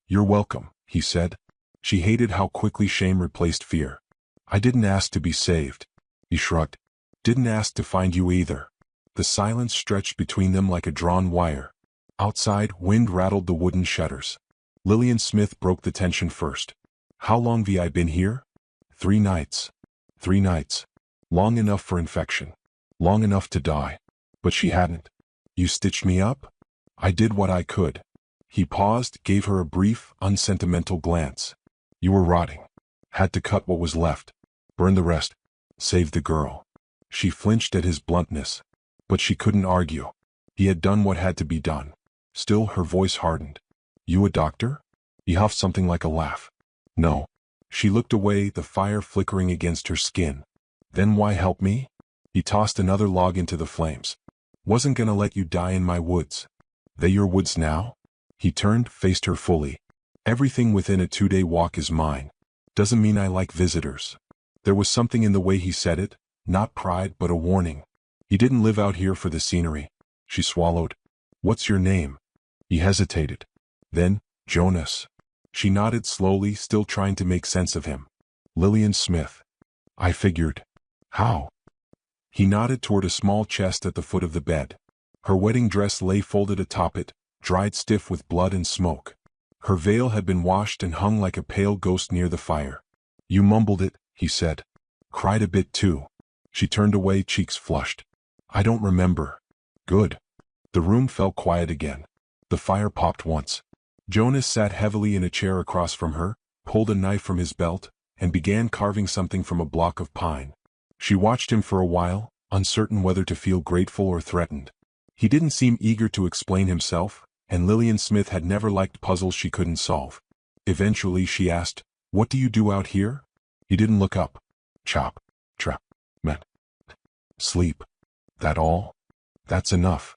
"You're welcome," he said. She hated how quickly shame replaced fear. "I didn't ask to be saved." He shrugged. "Didn't ask to find you either." The silence stretched between them like a drawn wire. Outside, wind rattled the wooden shutters. Lillian Smith broke the tension first. How long have I been here? 3 nights. 3 nights. Long enough for infection. Long enough to die. But she hadn't. You stitched me up? I did what I could. He paused, gave her a brief, unsentimental glance. You were rotting. Had to cut what was left. Burn the rest. Save the girl. She flinched at his bluntness. But she couldn't argue. He had done what had to be done. Still, her voice hardened. You a doctor? He huffed something like a laugh. No. She looked away, the fire flickering against her skin. Then why help me? He tossed another log into the flames. Wasn't gonna let you die in my woods. They your woods now? He turned, faced her fully. Everything within a 2-day walk is mine. Doesn't mean I like visitors. There was something in the way he said it, not pride but a warning. He didn't live out here for the scenery. She swallowed. What's your name? He hesitated. Then, Jonas. She nodded slowly, still trying to make sense of him. Lillian Smith. I figured. How? He nodded toward a small chest at the foot of the bed. Her wedding dress lay folded atop it, dried stiff with blood and smoke. Her veil had been washed and hung like a pale ghost near the fire. You mumbled it, he said. Cried a bit too. She turned away, cheeks flushed. I don't remember. Good. The room fell quiet again. The fire popped once. Jonas sat heavily in a chair across from her, pulled a knife from his belt, and began carving something from a block of pine. She watched him for a while, uncertain whether to feel grateful or threatened. He didn't seem eager to explain himself, and Lillian Smith had never liked puzzles she couldn't solve. Eventually she asked, What do you do out here? He didn't look up. Chop. Trap. Met. Sleep. That all? That's enough.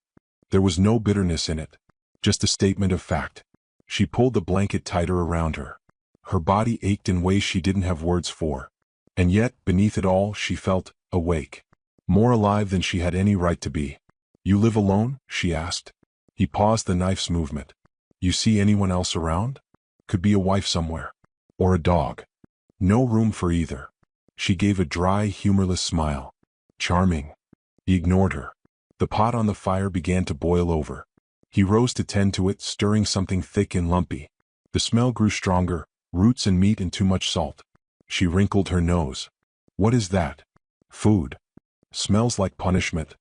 There was no bitterness in it. Just a statement of fact. She pulled the blanket tighter around her. Her body ached in ways she didn't have words for. And yet, beneath it all, she felt awake. More alive than she had any right to be. You live alone? She asked. He paused the knife's movement. You see anyone else around? Could be a wife somewhere. Or a dog. No room for either. She gave a dry, humorless smile. Charming. He ignored her. The pot on the fire began to boil over. He rose to tend to it, stirring something thick and lumpy. The smell grew stronger, roots and meat and too much salt. She wrinkled her nose. What is that? Food. Smells like punishment.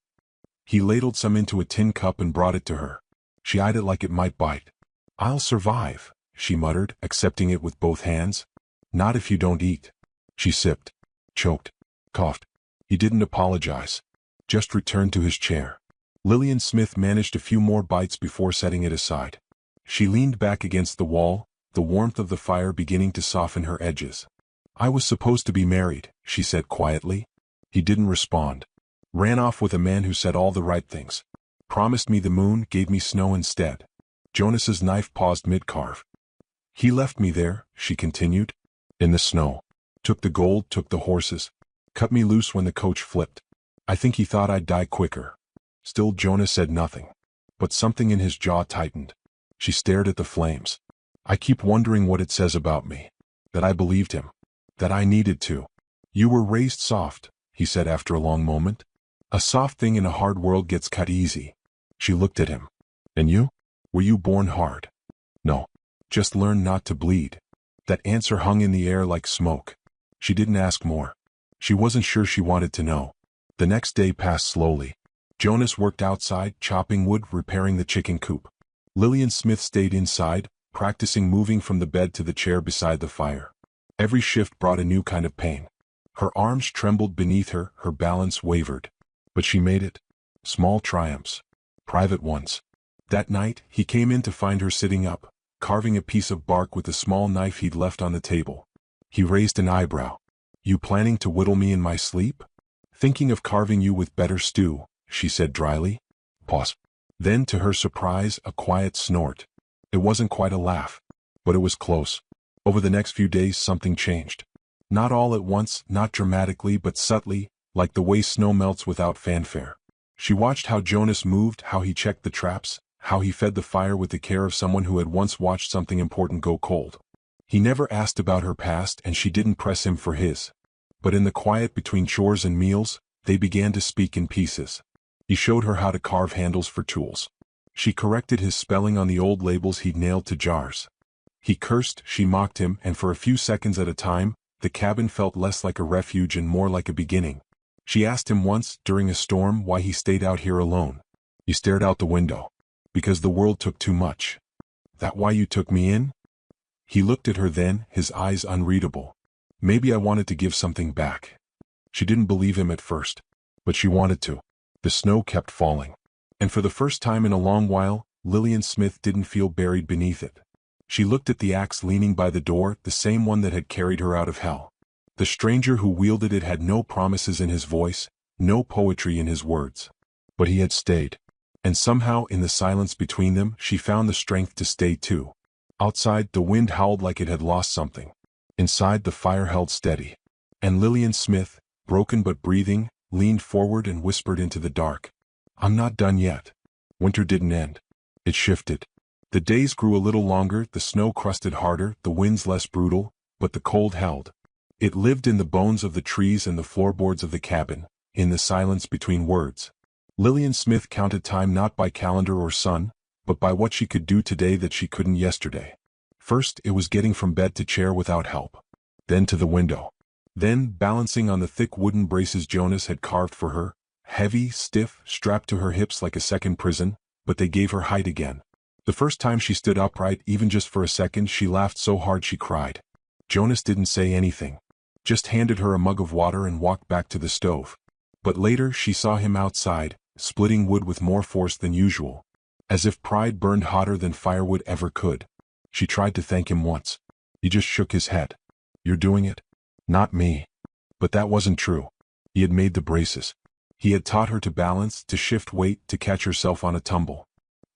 He ladled some into a tin cup and brought it to her. She eyed it like it might bite. I'll survive, she muttered, accepting it with both hands. Not if you don't eat. She sipped, choked, coughed. He didn't apologize. Just returned to his chair. Lillian Smith managed a few more bites before setting it aside. She leaned back against the wall, the warmth of the fire beginning to soften her edges. I was supposed to be married, she said quietly. He didn't respond. Ran off with a man who said all the right things. Promised me the moon, gave me snow instead. Jonas's knife paused mid-carve. He left me there, she continued. In the snow. Took the gold, took the horses. Cut me loose when the coach flipped. I think he thought I'd die quicker. Still Jonas said nothing. But something in his jaw tightened. She stared at the flames. I keep wondering what it says about me. That I believed him. That I needed to. You were raised soft, he said after a long moment. A soft thing in a hard world gets cut easy. She looked at him. And you? Were you born hard? No. Just learn not to bleed. That answer hung in the air like smoke. She didn't ask more. She wasn't sure she wanted to know. The next day passed slowly. Jonas worked outside, chopping wood, repairing the chicken coop. Lillian Smith stayed inside, practicing moving from the bed to the chair beside the fire. Every shift brought a new kind of pain. Her arms trembled beneath her, her balance wavered. But she made it. Small triumphs. Private ones. That night, he came in to find her sitting up, carving a piece of bark with a small knife he'd left on the table. He raised an eyebrow. You planning to whittle me in my sleep? Thinking of carving you with better stew, she said dryly. Pause. Then, to her surprise, a quiet snort. It wasn't quite a laugh, but it was close. Over the next few days, something changed. Not all at once, not dramatically, but subtly, like the way snow melts without fanfare. She watched how Jonas moved, how he checked the traps, how he fed the fire with the care of someone who had once watched something important go cold. He never asked about her past, and she didn't press him for his. But in the quiet between chores and meals, they began to speak in pieces. He showed her how to carve handles for tools. She corrected his spelling on the old labels he'd nailed to jars. He cursed, she mocked him, and for a few seconds at a time, the cabin felt less like a refuge and more like a beginning. She asked him once, during a storm, why he stayed out here alone. He stared out the window. Because the world took too much. That why you took me in? He looked at her then, his eyes unreadable. Maybe I wanted to give something back. She didn't believe him at first. But she wanted to. The snow kept falling. And for the first time in a long while, Lillian Smith didn't feel buried beneath it. She looked at the axe leaning by the door, the same one that had carried her out of hell. The stranger who wielded it had no promises in his voice, no poetry in his words. But he had stayed. And somehow, in the silence between them, she found the strength to stay too. Outside, the wind howled like it had lost something. Inside, the fire held steady. And Lillian Smith, broken but breathing, leaned forward and whispered into the dark. I'm not done yet. Winter didn't end. It shifted. The days grew a little longer, the snow crusted harder, the winds less brutal, but the cold held. It lived in the bones of the trees and the floorboards of the cabin, in the silence between words. Lillian Smith counted time not by calendar or sun, but by what she could do today that she couldn't yesterday. First, it was getting from bed to chair without help. Then to the window. Then, balancing on the thick wooden braces Jonas had carved for her, heavy, stiff, strapped to her hips like a second prison, but they gave her height again. The first time she stood upright, even just for a second, she laughed so hard she cried. Jonas didn't say anything. Just handed her a mug of water and walked back to the stove. But later she saw him outside, splitting wood with more force than usual. As if pride burned hotter than firewood ever could. She tried to thank him once. He just shook his head. You're doing it? Not me. But that wasn't true. He had made the braces. He had taught her to balance, to shift weight, to catch herself on a tumble.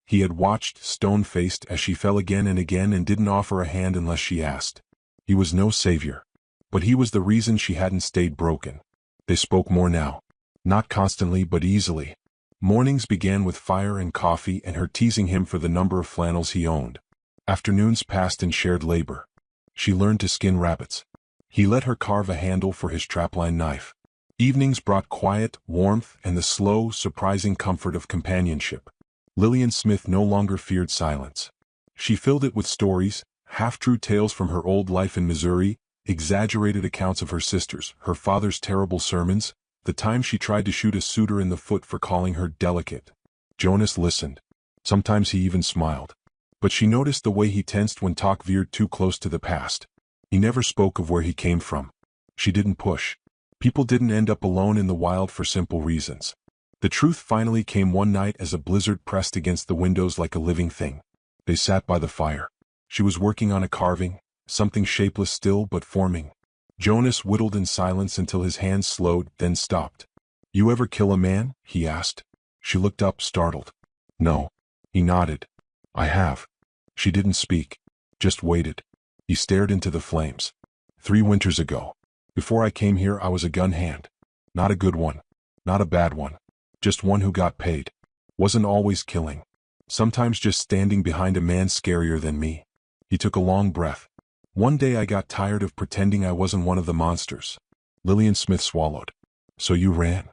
He had watched, stone-faced, as she fell again and didn't offer a hand unless she asked. He was no savior. But he was the reason she hadn't stayed broken. They spoke more now. Not constantly, but easily. Mornings began with fire and coffee and her teasing him for the number of flannels he owned. Afternoons passed in shared labor. She learned to skin rabbits. He let her carve a handle for his trapline knife. Evenings brought quiet, warmth, and the slow, surprising comfort of companionship. Lillian Smith no longer feared silence. She filled it with stories, half-true tales from her old life in Missouri, exaggerated accounts of her sisters, her father's terrible sermons, the time she tried to shoot a suitor in the foot for calling her delicate. Jonas listened. Sometimes he even smiled. But she noticed the way he tensed when talk veered too close to the past. He never spoke of where he came from. She didn't push. People didn't end up alone in the wild for simple reasons. The truth finally came one night as a blizzard pressed against the windows like a living thing. They sat by the fire. She was working on a carving, something shapeless still but forming. Jonas whittled in silence until his hands slowed, then stopped. You ever kill a man? He asked. She looked up, startled. No. He nodded. I have. She didn't speak. Just waited. He stared into the flames. 3 winters ago. Before I came here I was a gun hand. Not a good one. Not a bad one. Just one who got paid. Wasn't always killing. Sometimes just standing behind a man scarier than me. He took a long breath. One day I got tired of pretending I wasn't one of the monsters. Lillian Smith swallowed. So you ran?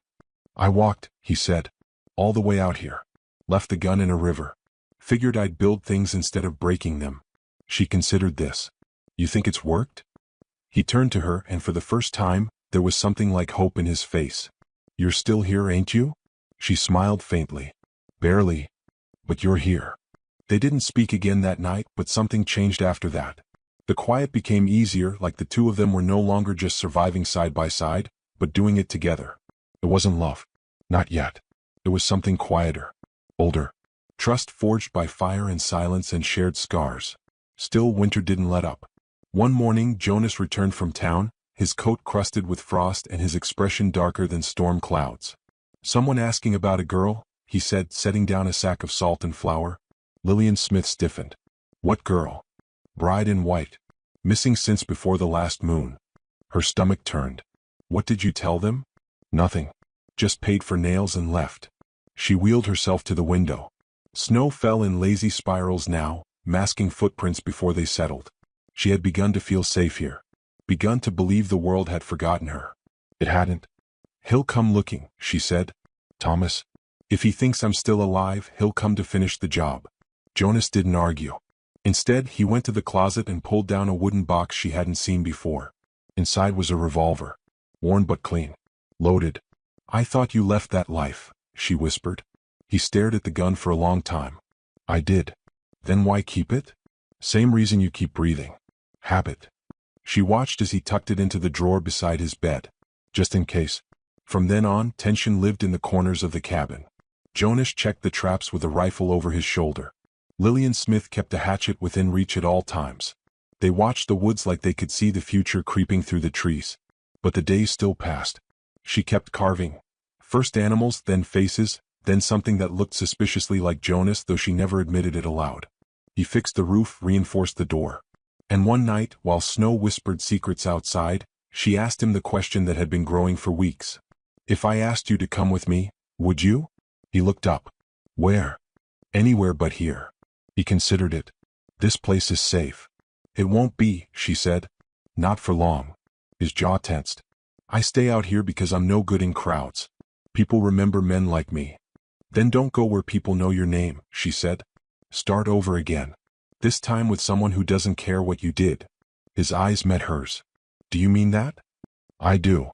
I walked, he said. All the way out here. Left the gun in a river. Figured I'd build things instead of breaking them. She considered this. You think it's worked? He turned to her and for the first time, there was something like hope in his face. You're still here, ain't you? She smiled faintly. Barely. But you're here. They didn't speak again that night, but something changed after that. The quiet became easier, like the two of them were no longer just surviving side by side, but doing it together. It wasn't love. Not yet. It was something quieter. Older. Trust forged by fire and silence and shared scars. Still, winter didn't let up. One morning, Jonas returned from town, his coat crusted with frost and his expression darker than storm clouds. Someone asking about a girl, he said, setting down a sack of salt and flour. Lillian Smith stiffened. What girl? Bride in white. Missing since before the last moon. Her stomach turned. What did you tell them? Nothing. Just paid for nails and left. She wheeled herself to the window. Snow fell in lazy spirals now, masking footprints before they settled. She had begun to feel safe here. Begun to believe the world had forgotten her. It hadn't. He'll come looking, she said. Thomas. If he thinks I'm still alive, he'll come to finish the job. Jonas didn't argue. Instead, he went to the closet and pulled down a wooden box she hadn't seen before. Inside was a revolver. Worn but clean. Loaded. "I thought you left that life," she whispered. He stared at the gun for a long time. "I did." "Then why keep it?" "Same reason you keep breathing. Habit." She watched as he tucked it into the drawer beside his bed. Just in case. From then on, tension lived in the corners of the cabin. Jonas checked the traps with a rifle over his shoulder. Lillian Smith kept a hatchet within reach at all times. They watched the woods like they could see the future creeping through the trees. But the days still passed. She kept carving. First animals, then faces, then something that looked suspiciously like Jonas, though she never admitted it aloud. He fixed the roof, reinforced the door. And one night, while snow whispered secrets outside, she asked him the question that had been growing for weeks. "If I asked you to come with me, would you?" He looked up. "Where?" "Anywhere but here." He considered it. "This place is safe." "It won't be," she said. "Not for long." His jaw tensed. "I stay out here because I'm no good in crowds. People remember men like me." "Then don't go where people know your name," she said. "Start over again. This time with someone who doesn't care what you did." His eyes met hers. "Do you mean that?" "I do."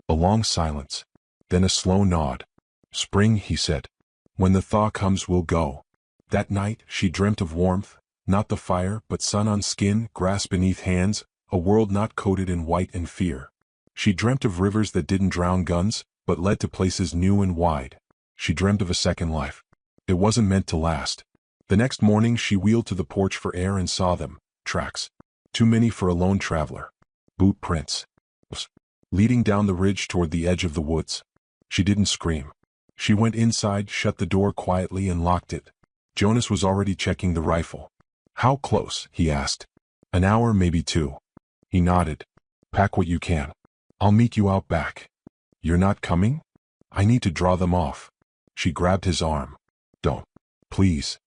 A long silence. Then a slow nod. "Spring," he said. "When the thaw comes, we'll go." That night, she dreamt of warmth, not the fire, but sun on skin, grass beneath hands, a world not coated in white and fear. She dreamt of rivers that didn't drown guns, but led to places new and wide. She dreamt of a second life. It wasn't meant to last. The next morning she wheeled to the porch for air and saw them. Tracks. Too many for a lone traveler. Boot prints. Leading down the ridge toward the edge of the woods. She didn't scream. She went inside, shut the door quietly and locked it. Jonas was already checking the rifle. "How close?" he asked. "An hour, maybe 2. He nodded. "Pack what you can. I'll meet you out back." "You're not coming?" "I need to draw them off." She grabbed his arm. "Don't. Please."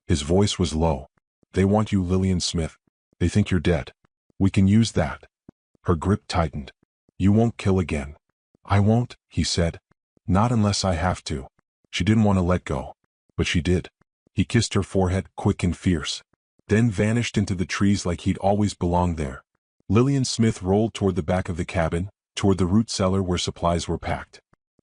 His voice was low. "They want you, Lillian Smith. They think you're dead. We can use that." Her grip tightened. "You won't kill again." "I won't," he said. "Not unless I have to." She didn't want to let go. But she did. He kissed her forehead, quick and fierce. Then vanished into the trees like he'd always belonged there. Lillian Smith rolled toward the back of the cabin, toward the root cellar where supplies were packed.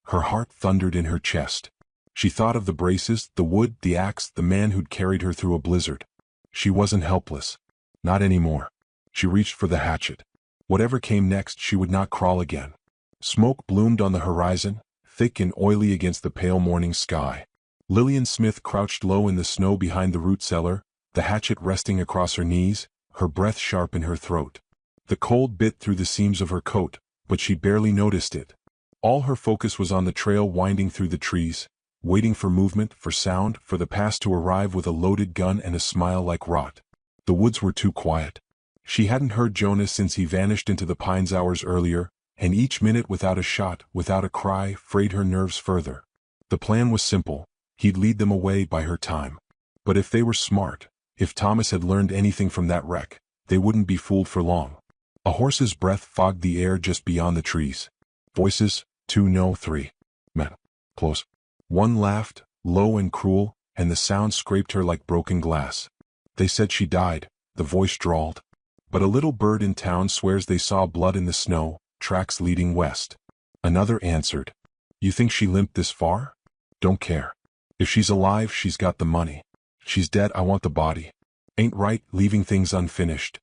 Her heart thundered in her chest. She thought of the braces, the wood, the axe, the man who'd carried her through a blizzard. She wasn't helpless. Not anymore. She reached for the hatchet. Whatever came next, she would not crawl again. Smoke bloomed on the horizon, thick and oily against the pale morning sky. Lillian Smith crouched low in the snow behind the root cellar, the hatchet resting across her knees, her breath sharp in her throat. The cold bit through the seams of her coat, but she barely noticed it. All her focus was on the trail winding through the trees, waiting for movement, for sound, for the past to arrive with a loaded gun and a smile like rot. The woods were too quiet. She hadn't heard Jonas since he vanished into the pines hours earlier, and each minute without a shot, without a cry, frayed her nerves further. The plan was simple. He'd lead them away by her time. But if they were smart, if Thomas had learned anything from that wreck, they wouldn't be fooled for long. A horse's breath fogged the air just beyond the trees. Voices, 2, no, 3. Men. Close. One laughed, low and cruel, and the sound scraped her like broken glass. "They said she died," the voice drawled. "But a little bird in town swears they saw blood in the snow, tracks leading west." Another answered. "You think she limped this far?" "Don't care. If she's alive, she's got the money. She's dead, I want the body. Ain't right, leaving things unfinished."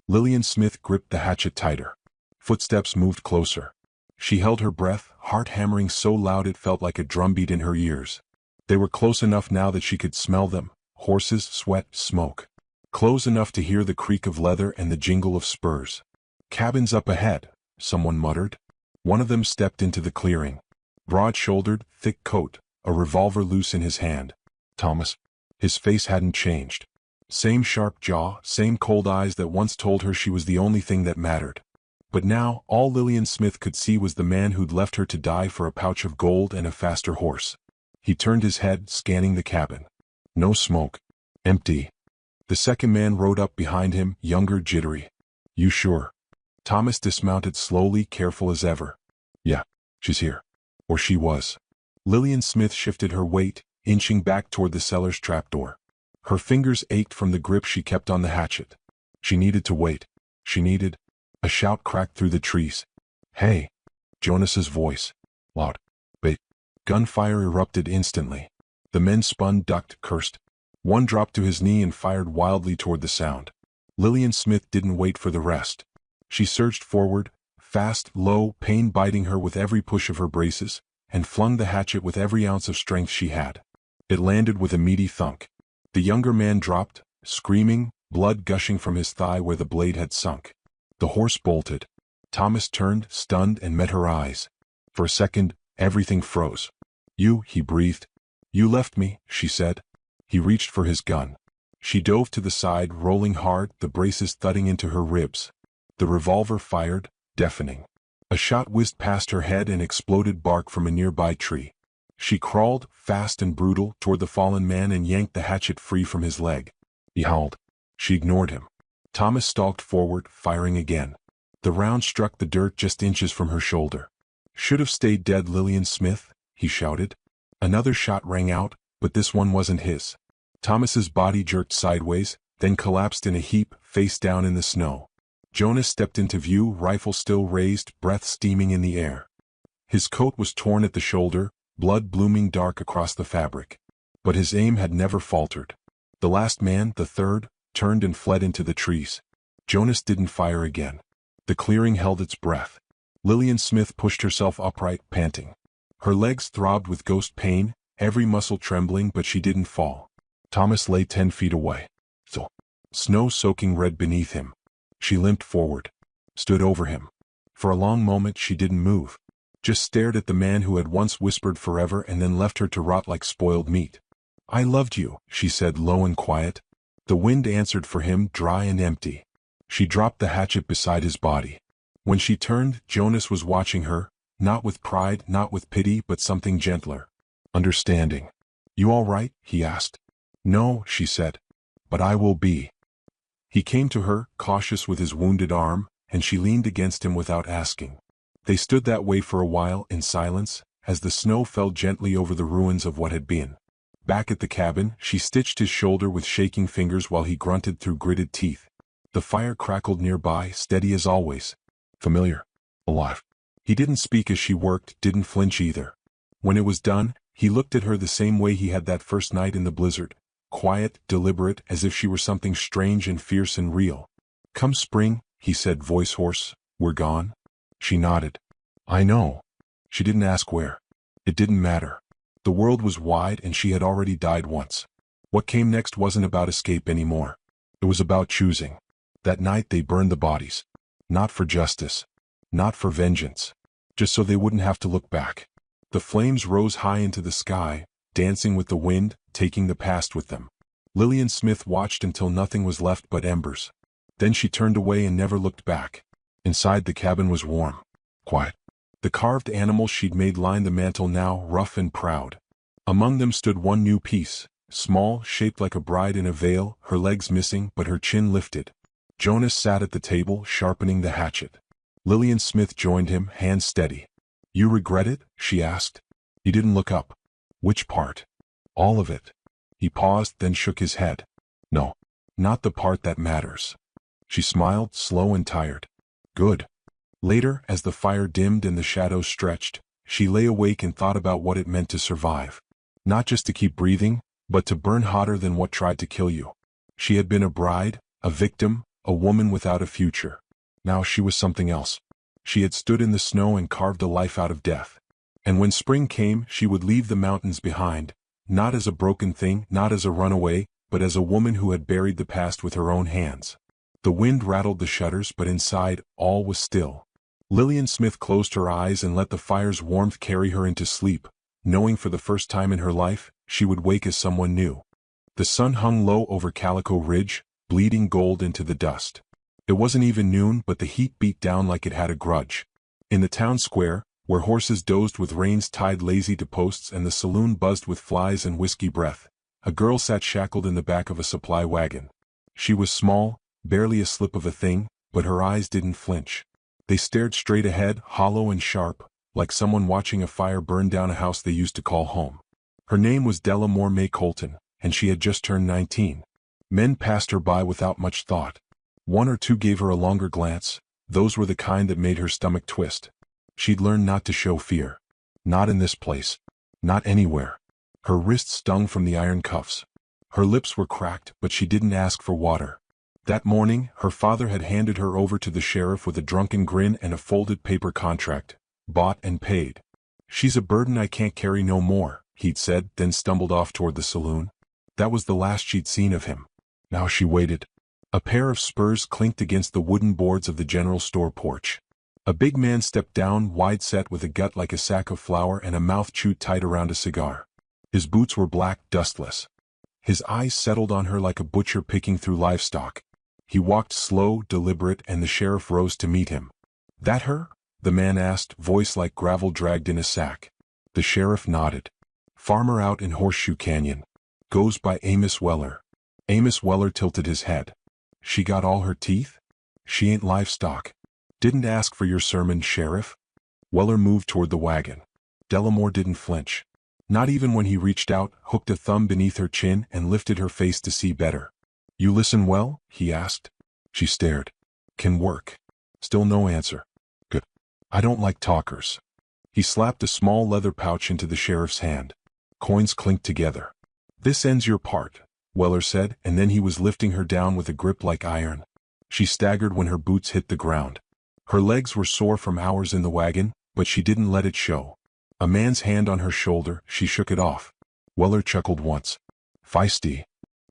Lillian Smith gripped the hatchet tighter. Footsteps moved closer. She held her breath, heart hammering so loud it felt like a drumbeat in her ears. They were close enough now that she could smell them, horses, sweat, smoke. Close enough to hear the creak of leather and the jingle of spurs. "Cabins up ahead," someone muttered. One of them stepped into the clearing. Broad-shouldered, thick coat, a revolver loose in his hand. Thomas. His face hadn't changed. Same sharp jaw, same cold eyes that once told her she was the only thing that mattered. But now, all Lillian Smith could see was the man who'd left her to die for a pouch of gold and a faster horse. He turned his head, scanning the cabin. No smoke. Empty. The second man rode up behind him, younger, jittery. "You sure?" Thomas dismounted slowly, careful as ever. "Yeah, she's here." Or she was. Lillian Smith shifted her weight, inching back toward the cellar's trapdoor. Her fingers ached from the grip she kept on the hatchet. She needed to wait. A shout cracked through the trees. "Hey!" Jonas's voice. Loud. But gunfire erupted instantly. The men spun, ducked, cursed. One dropped to his knee and fired wildly toward the sound. Lillian Smith didn't wait for the rest. She surged forward, fast, low, pain biting her with every push of her braces, and flung the hatchet with every ounce of strength she had. It landed with a meaty thunk. The younger man dropped, screaming, blood gushing from his thigh where the blade had sunk. The horse bolted. Thomas turned, stunned, and met her eyes. For a second, everything froze. "You," he breathed. "You left me," she said. He reached for his gun. She dove to the side, rolling hard, the braces thudding into her ribs. The revolver fired, deafening. A shot whizzed past her head and exploded bark from a nearby tree. She crawled, fast and brutal, toward the fallen man and yanked the hatchet free from his leg. He howled. She ignored him. Thomas stalked forward, firing again. The round struck the dirt just inches from her shoulder. "Should have stayed dead, Lillian Smith," he shouted. Another shot rang out, but this one wasn't his. Thomas's body jerked sideways, then collapsed in a heap, face down in the snow. Jonas stepped into view, rifle still raised, breath steaming in the air. His coat was torn at the shoulder, blood blooming dark across the fabric. But his aim had never faltered. The last man, the third, turned and fled into the trees. Jonas didn't fire again. The clearing held its breath. Lillian Smith pushed herself upright, panting. Her legs throbbed with ghost pain, every muscle trembling, but she didn't fall. Thomas lay 10 feet away. Snow soaking red beneath him. She limped forward. Stood over him. For a long moment she didn't move. Just stared at the man who had once whispered forever and then left her to rot like spoiled meat. "I loved you," she said low and quiet. The wind answered for him, dry and empty. She dropped the hatchet beside his body. When she turned, Jonas was watching her, not with pride, not with pity, but something gentler. Understanding. "You all right?" he asked. "No," she said. "But I will be." He came to her, cautious with his wounded arm, and she leaned against him without asking. They stood that way for a while, in silence, as the snow fell gently over the ruins of what had been. Back at the cabin, she stitched his shoulder with shaking fingers while he grunted through gritted teeth. The fire crackled nearby, steady as always. Familiar. Alive. He didn't speak as she worked, didn't flinch either. When it was done, he looked at her the same way he had that first night in the blizzard. Quiet, deliberate, as if she were something strange and fierce and real. "Come spring," he said, voice hoarse, "we're gone." She nodded. "I know." She didn't ask where. It didn't matter. The world was wide and she had already died once. What came next wasn't about escape anymore. It was about choosing. That night they burned the bodies. Not for justice. Not for vengeance. Just so they wouldn't have to look back. The flames rose high into the sky, dancing with the wind, taking the past with them. Lillian Smith watched until nothing was left but embers. Then she turned away and never looked back. Inside the cabin was warm. Quiet. The carved animals she'd made lined the mantel now, rough and proud. Among them stood one new piece, small, shaped like a bride in a veil, her legs missing but her chin lifted. Jonas sat at the table, sharpening the hatchet. Lillian Smith joined him, hands steady. "You regret it?" she asked. He didn't look up. "Which part?" "All of it." He paused, then shook his head. "No. Not the part that matters." She smiled, slow and tired. "Good." Later, as the fire dimmed and the shadows stretched, she lay awake and thought about what it meant to survive. Not just to keep breathing, but to burn hotter than what tried to kill you. She had been a bride, a victim, a woman without a future. Now she was something else. She had stood in the snow and carved a life out of death. And when spring came, she would leave the mountains behind, not as a broken thing, not as a runaway, but as a woman who had buried the past with her own hands. The wind rattled the shutters, but inside, all was still. Lillian Smith closed her eyes and let the fire's warmth carry her into sleep, knowing for the first time in her life, she would wake as someone new. The sun hung low over Calico Ridge, bleeding gold into the dust. It wasn't even noon, but the heat beat down like it had a grudge. In the town square, where horses dozed with reins tied lazy to posts and the saloon buzzed with flies and whiskey breath, a girl sat shackled in the back of a supply wagon. She was small, barely a slip of a thing, but her eyes didn't flinch. They stared straight ahead, hollow and sharp, like someone watching a fire burn down a house they used to call home. Her name was Della Moore May Colton, and she had just turned 19. Men passed her by without much thought. One or two gave her a longer glance. Those were the kind that made her stomach twist. She'd learned not to show fear. Not in this place. Not anywhere. Her wrists stung from the iron cuffs. Her lips were cracked, but she didn't ask for water. That morning, her father had handed her over to the sheriff with a drunken grin and a folded paper contract. Bought and paid. "She's a burden I can't carry no more," he'd said, then stumbled off toward the saloon. That was the last she'd seen of him. Now she waited. A pair of spurs clinked against the wooden boards of the general store porch. A big man stepped down, wide-set with a gut like a sack of flour and a mouth chewed tight around a cigar. His boots were black, dustless. His eyes settled on her like a butcher picking through livestock. He walked slow, deliberate, and the sheriff rose to meet him. "That her?" the man asked, voice like gravel dragged in a sack. The sheriff nodded. "Farmer out in Horseshoe Canyon. Goes by Amos Weller." Amos Weller tilted his head. "She got all her teeth? She ain't livestock." "Didn't ask for your sermon, Sheriff." Weller moved toward the wagon. Delamore didn't flinch. Not even when he reached out, hooked a thumb beneath her chin, and lifted her face to see better. "You listen well?" he asked. She stared. "Can work." Still no answer. "Good. I don't like talkers." He slapped a small leather pouch into the sheriff's hand. Coins clinked together. "This ends your part," Weller said, and then he was lifting her down with a grip like iron. She staggered when her boots hit the ground. Her legs were sore from hours in the wagon, but she didn't let it show. A man's hand on her shoulder, she shook it off. Weller chuckled once. "Feisty."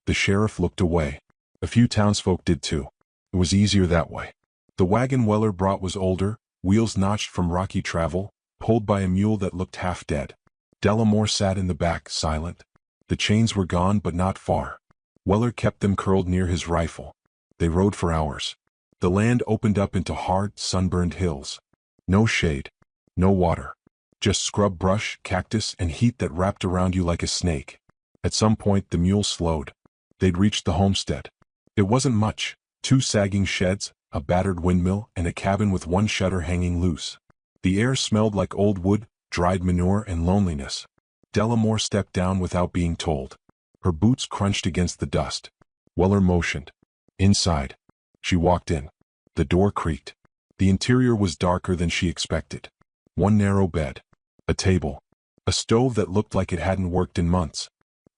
The sheriff looked away. A few townsfolk did too. It was easier that way. The wagon Weller brought was older, wheels notched from rocky travel, pulled by a mule that looked half dead. Delamore sat in the back, silent. The chains were gone, but not far. Weller kept them curled near his rifle. They rode for hours. The land opened up into hard, sunburned hills. No shade. No water. Just scrub brush, cactus, and heat that wrapped around you like a snake. At some point the mule slowed. They'd reached the homestead. It wasn't much. 2 sagging sheds, a battered windmill, and a cabin with one shutter hanging loose. The air smelled like old wood, dried manure, and loneliness. Delamore stepped down without being told. Her boots crunched against the dust. Weller motioned. "Inside." She walked in. The door creaked. The interior was darker than she expected. One narrow bed. A table. A stove that looked like it hadn't worked in months.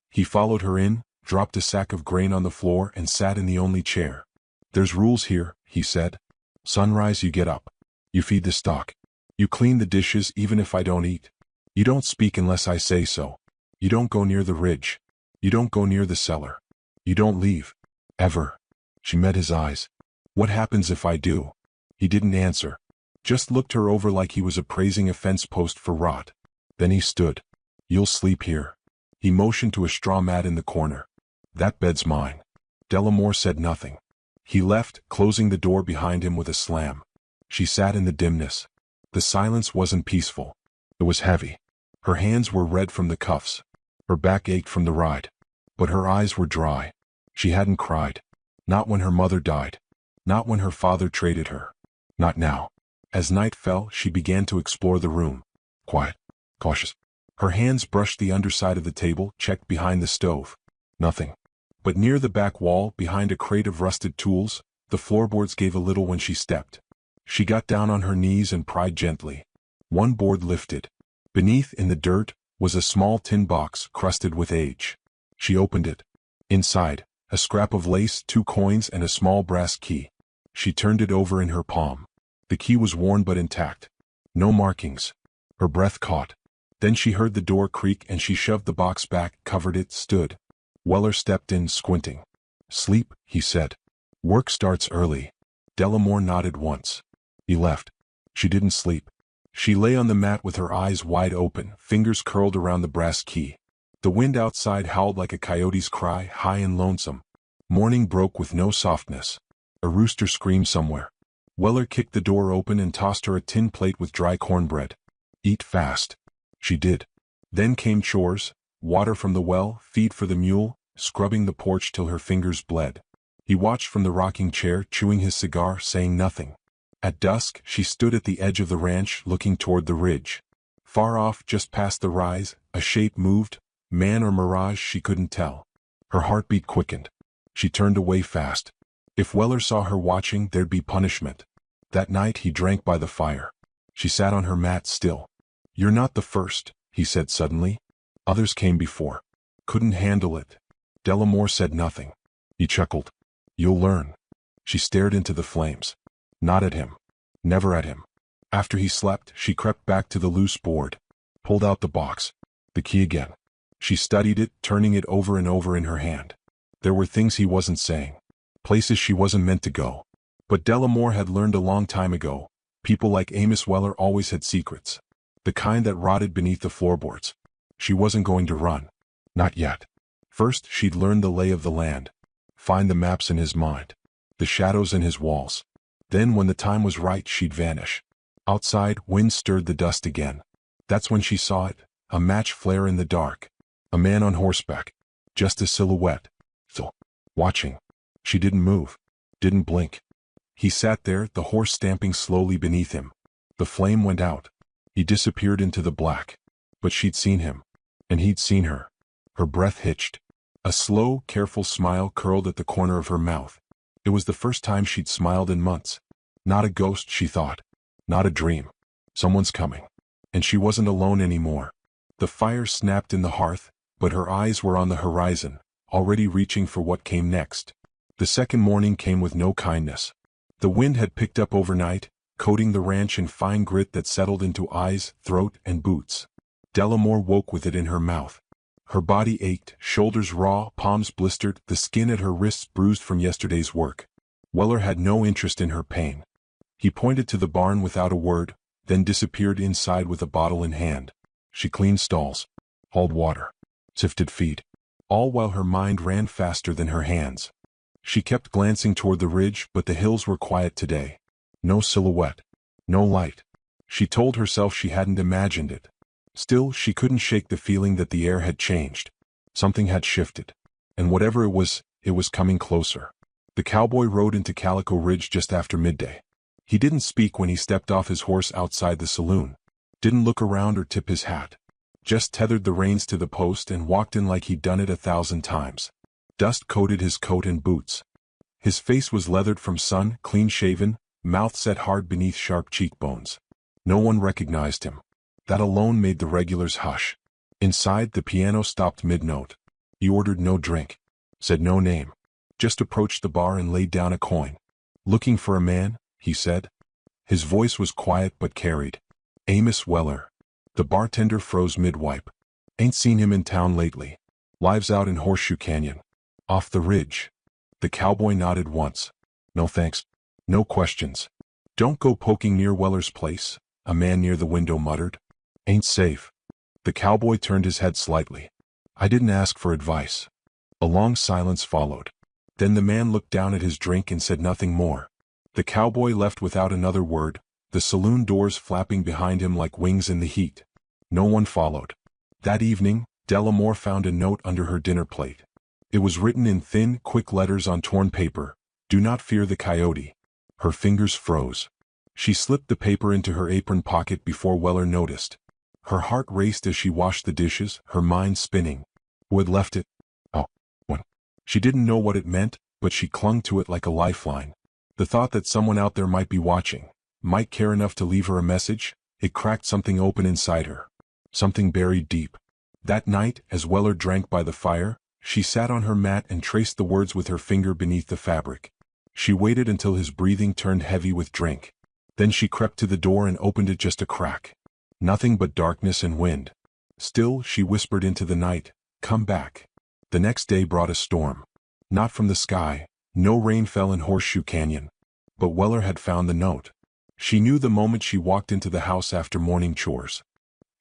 He followed her in, dropped a sack of grain on the floor, and sat in the only chair. "There's rules here," he said. "Sunrise you get up. You feed the stock. You clean the dishes even if I don't eat. You don't speak unless I say so. You don't go near the ridge. You don't go near the cellar. You don't leave. Ever." She met his eyes. "What happens if I do?" He didn't answer. Just looked her over like he was appraising a fence post for rot. Then he stood. "You'll sleep here." He motioned to a straw mat in the corner. "That bed's mine." Delamore said nothing. He left, closing the door behind him with a slam. She sat in the dimness. The silence wasn't peaceful. It was heavy. Her hands were red from the cuffs. Her back ached from the ride. But her eyes were dry. She hadn't cried. Not when her mother died. Not when her father traded her. Not now. As night fell, she began to explore the room. Quiet. Cautious. Her hands brushed the underside of the table, checked behind the stove. Nothing. But near the back wall, behind a crate of rusted tools, the floorboards gave a little when she stepped. She got down on her knees and pried gently. One board lifted. Beneath, in the dirt, was a small tin box crusted with age. She opened it. Inside, a scrap of lace, 2 coins, and a small brass key. She turned it over in her palm. The key was worn but intact. No markings. Her breath caught. Then she heard the door creak and she shoved the box back, covered it, stood. Weller stepped in, squinting. "Sleep," he said. "Work starts early." Delamore nodded once. He left. She didn't sleep. She lay on the mat with her eyes wide open, fingers curled around the brass key. The wind outside howled like a coyote's cry, high and lonesome. Morning broke with no softness. A rooster screamed somewhere. Weller kicked the door open and tossed her a tin plate with dry cornbread. "Eat fast." She did. Then came chores, water from the well, feed for the mule, scrubbing the porch till her fingers bled. He watched from the rocking chair, chewing his cigar, saying nothing. At dusk, she stood at the edge of the ranch, looking toward the ridge. Far off, just past the rise, a shape moved, man or mirage she couldn't tell. Her heartbeat quickened. She turned away fast. If Weller saw her watching, there'd be punishment. That night he drank by the fire. She sat on her mat still. "You're not the first," he said suddenly. "Others came before. Couldn't handle it." Delamore said nothing. He chuckled. "You'll learn." She stared into the flames. Not at him. Never at him. After he slept, she crept back to the loose board. Pulled out the box. The key again. She studied it, turning it over and over in her hand. There were things he wasn't saying. Places she wasn't meant to go. But Delamore had learned a long time ago. People like Amos Weller always had secrets. The kind that rotted beneath the floorboards. She wasn't going to run. Not yet. First, she'd learn the lay of the land. Find the maps in his mind. The shadows in his walls. Then when the time was right, she'd vanish. Outside, wind stirred the dust again. That's when she saw it, a match flare in the dark. A man on horseback. Just a silhouette. So, watching. She didn't move. Didn't blink. He sat there, the horse stamping slowly beneath him. The flame went out. He disappeared into the black. But she'd seen him. And he'd seen her. Her breath hitched. A slow, careful smile curled at the corner of her mouth. It was the first time she'd smiled in months. Not a ghost, she thought. Not a dream. Someone's coming. And she wasn't alone anymore. The fire snapped in the hearth, but her eyes were on the horizon, already reaching for what came next. The second morning came with no kindness. The wind had picked up overnight, coating the ranch in fine grit that settled into eyes, throat, and boots. Delamore woke with it in her mouth. Her body ached, shoulders raw, palms blistered, the skin at her wrists bruised from yesterday's work. Weller had no interest in her pain. He pointed to the barn without a word, then disappeared inside with a bottle in hand. She cleaned stalls, hauled water, sifted feed, all while her mind ran faster than her hands. She kept glancing toward the ridge, but the hills were quiet today. No silhouette. No light. She told herself she hadn't imagined it. Still, she couldn't shake the feeling that the air had changed. Something had shifted. And whatever it was coming closer. The cowboy rode into Calico Ridge just after midday. He didn't speak when he stepped off his horse outside the saloon. Didn't look around or tip his hat. Just tethered the reins to the post and walked in like he'd done it 1,000 times. Dust coated his coat and boots. His face was leathered from sun, clean-shaven, mouth set hard beneath sharp cheekbones. No one recognized him. That alone made the regulars hush. Inside, the piano stopped mid-note. He ordered no drink. Said no name. Just approached the bar and laid down a coin. "Looking for a man?" he said. His voice was quiet but carried. "Amos Weller." The bartender froze mid-wipe. "Ain't seen him in town lately. Lives out in Horseshoe Canyon. Off the ridge." The cowboy nodded once. "No thanks. No questions." "Don't go poking near Weller's place," a man near the window muttered. "Ain't safe." The cowboy turned his head slightly. "I didn't ask for advice." A long silence followed. Then the man looked down at his drink and said nothing more. The cowboy left without another word, the saloon doors flapping behind him like wings in the heat. No one followed. That evening, Delamore found a note under her dinner plate. It was written in thin, quick letters on torn paper. "Do not fear the coyote." Her fingers froze. She slipped the paper into her apron pocket before Weller noticed. Her heart raced as she washed the dishes, her mind spinning. Who had left it? Oh, when? She didn't know what it meant, but she clung to it like a lifeline. The thought that someone out there might be watching, might care enough to leave her a message, it cracked something open inside her. Something buried deep. That night, as Weller drank by the fire, she sat on her mat and traced the words with her finger beneath the fabric. She waited until his breathing turned heavy with drink. Then she crept to the door and opened it just a crack. Nothing but darkness and wind. Still, she whispered into the night, "Come back." The next day brought a storm. Not from the sky. No rain fell in Horseshoe Canyon. But Weller had found the note. She knew the moment she walked into the house after morning chores.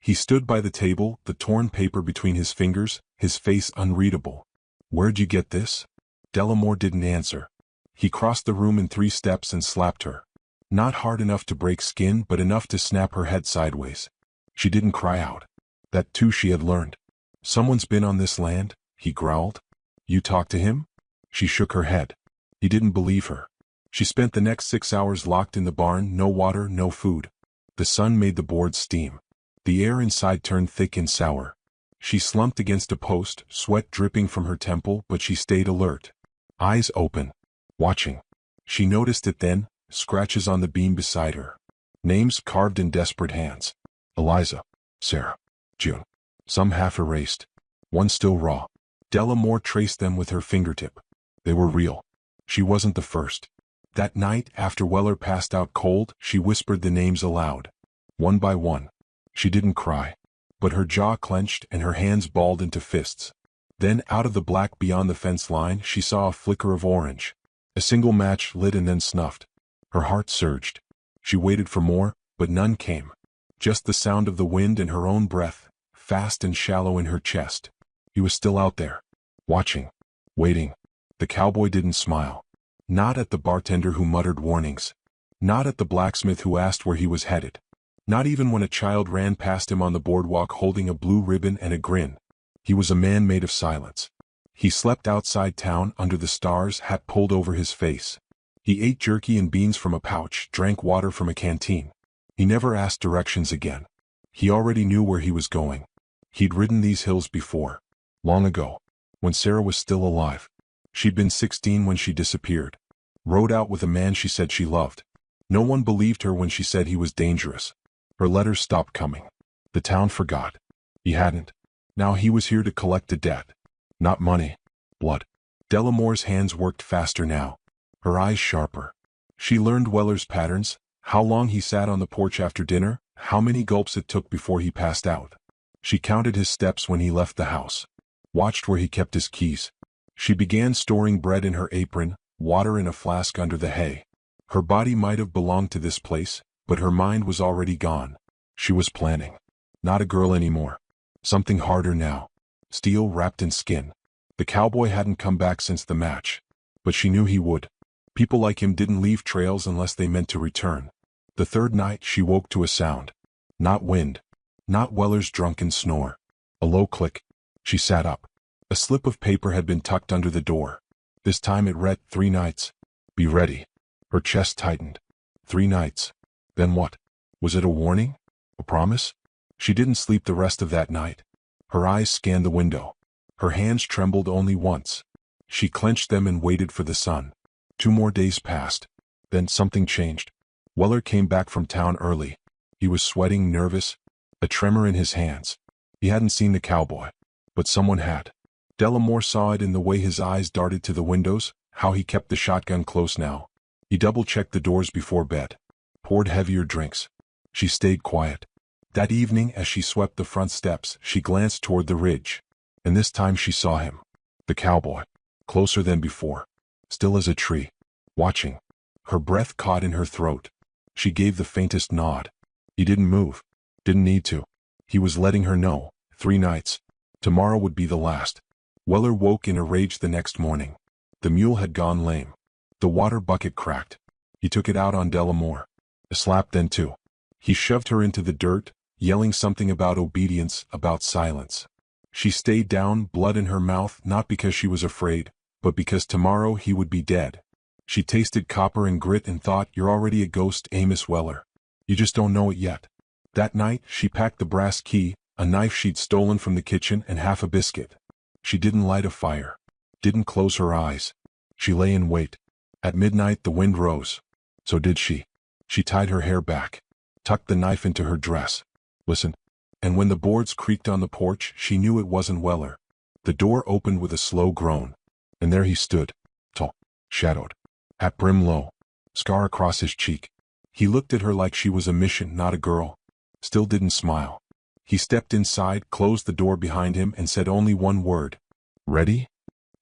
He stood by the table, the torn paper between his fingers, his face unreadable. "Where'd you get this?" Delamore didn't answer. He crossed the room in 3 steps and slapped her. Not hard enough to break skin, but enough to snap her head sideways. She didn't cry out. That too she had learned. "Someone's been on this land," he growled. "You talked to him?" She shook her head. He didn't believe her. She spent the next 6 hours locked in the barn, no water, no food. The sun made the boards steam. The air inside turned thick and sour. She slumped against a post, sweat dripping from her temple, but she stayed alert. Eyes open. Watching. She noticed it then, scratches on the beam beside her. Names carved in desperate hands. Eliza. Sarah. June. Some half erased. One still raw. Della Moore traced them with her fingertip. They were real. She wasn't the first. That night, after Weller passed out cold, she whispered the names aloud. One by one. She didn't cry. But her jaw clenched and her hands balled into fists. Then, out of the black beyond the fence line, she saw a flicker of orange. A single match lit and then snuffed. Her heart surged. She waited for more, but none came. Just the sound of the wind and her own breath, fast and shallow in her chest. He was still out there. Watching. Waiting. The cowboy didn't smile. Not at the bartender who muttered warnings. Not at the blacksmith who asked where he was headed. Not even when a child ran past him on the boardwalk holding a blue ribbon and a grin. He was a man made of silence. He slept outside town under the stars, hat pulled over his face. He ate jerky and beans from a pouch, drank water from a canteen. He never asked directions again. He already knew where he was going. He'd ridden these hills before. Long ago. When Sarah was still alive. She'd been 16 when she disappeared. Rode out with a man she said she loved. No one believed her when she said he was dangerous. Her letters stopped coming. The town forgot. He hadn't. Now he was here to collect a debt. Not money. Blood. Della Moore's hands worked faster now. Her eyes sharper. She learned Weller's patterns, how long he sat on the porch after dinner, how many gulps it took before he passed out. She counted his steps when he left the house. Watched where he kept his keys. She began storing bread in her apron, water in a flask under the hay. Her body might have belonged to this place, but her mind was already gone. She was planning. Not a girl anymore. Something harder now. Steel wrapped in skin. The cowboy hadn't come back since the match. But she knew he would. People like him didn't leave trails unless they meant to return. The third night she woke to a sound. Not wind. Not Weller's drunken snore. A low click. She sat up. A slip of paper had been tucked under the door. This time it read 3 nights. Be ready. Her chest tightened. 3 nights. Then what? Was it a warning? A promise? She didn't sleep the rest of that night. Her eyes scanned the window. Her hands trembled only once. She clenched them and waited for the sun. 2 more days passed. Then something changed. Weller came back from town early. He was sweating, nervous, a tremor in his hands. He hadn't seen the cowboy. But someone had. Della Moore saw it in the way his eyes darted to the windows, how he kept the shotgun close now. He double-checked the doors before bed. Poured heavier drinks. She stayed quiet. That evening, as she swept the front steps, she glanced toward the ridge. And this time she saw him. The cowboy. Closer than before. Still as a tree. Watching. Her breath caught in her throat. She gave the faintest nod. He didn't move. Didn't need to. He was letting her know. 3 nights. Tomorrow would be the last. Weller woke in a rage the next morning. The mule had gone lame. The water bucket cracked. He took it out on Della Moore. A slap then too. He shoved her into the dirt, yelling something about obedience, about silence. She stayed down, blood in her mouth, not because she was afraid, but because tomorrow he would be dead. She tasted copper and grit and thought, you're already a ghost, Amos Weller. You just don't know it yet. That night, she packed the brass key, a knife she'd stolen from the kitchen, and half a biscuit. She didn't light a fire. Didn't close her eyes. She lay in wait. At midnight the wind rose. So did she. She tied her hair back. Tucked the knife into her dress. Listen. And when the boards creaked on the porch, she knew it wasn't Weller. The door opened with a slow groan. And there he stood. Tall. Shadowed. Hat brim low. Scar across his cheek. He looked at her like she was a mission, not a girl. Still didn't smile. He stepped inside, closed the door behind him, and said only one word. Ready?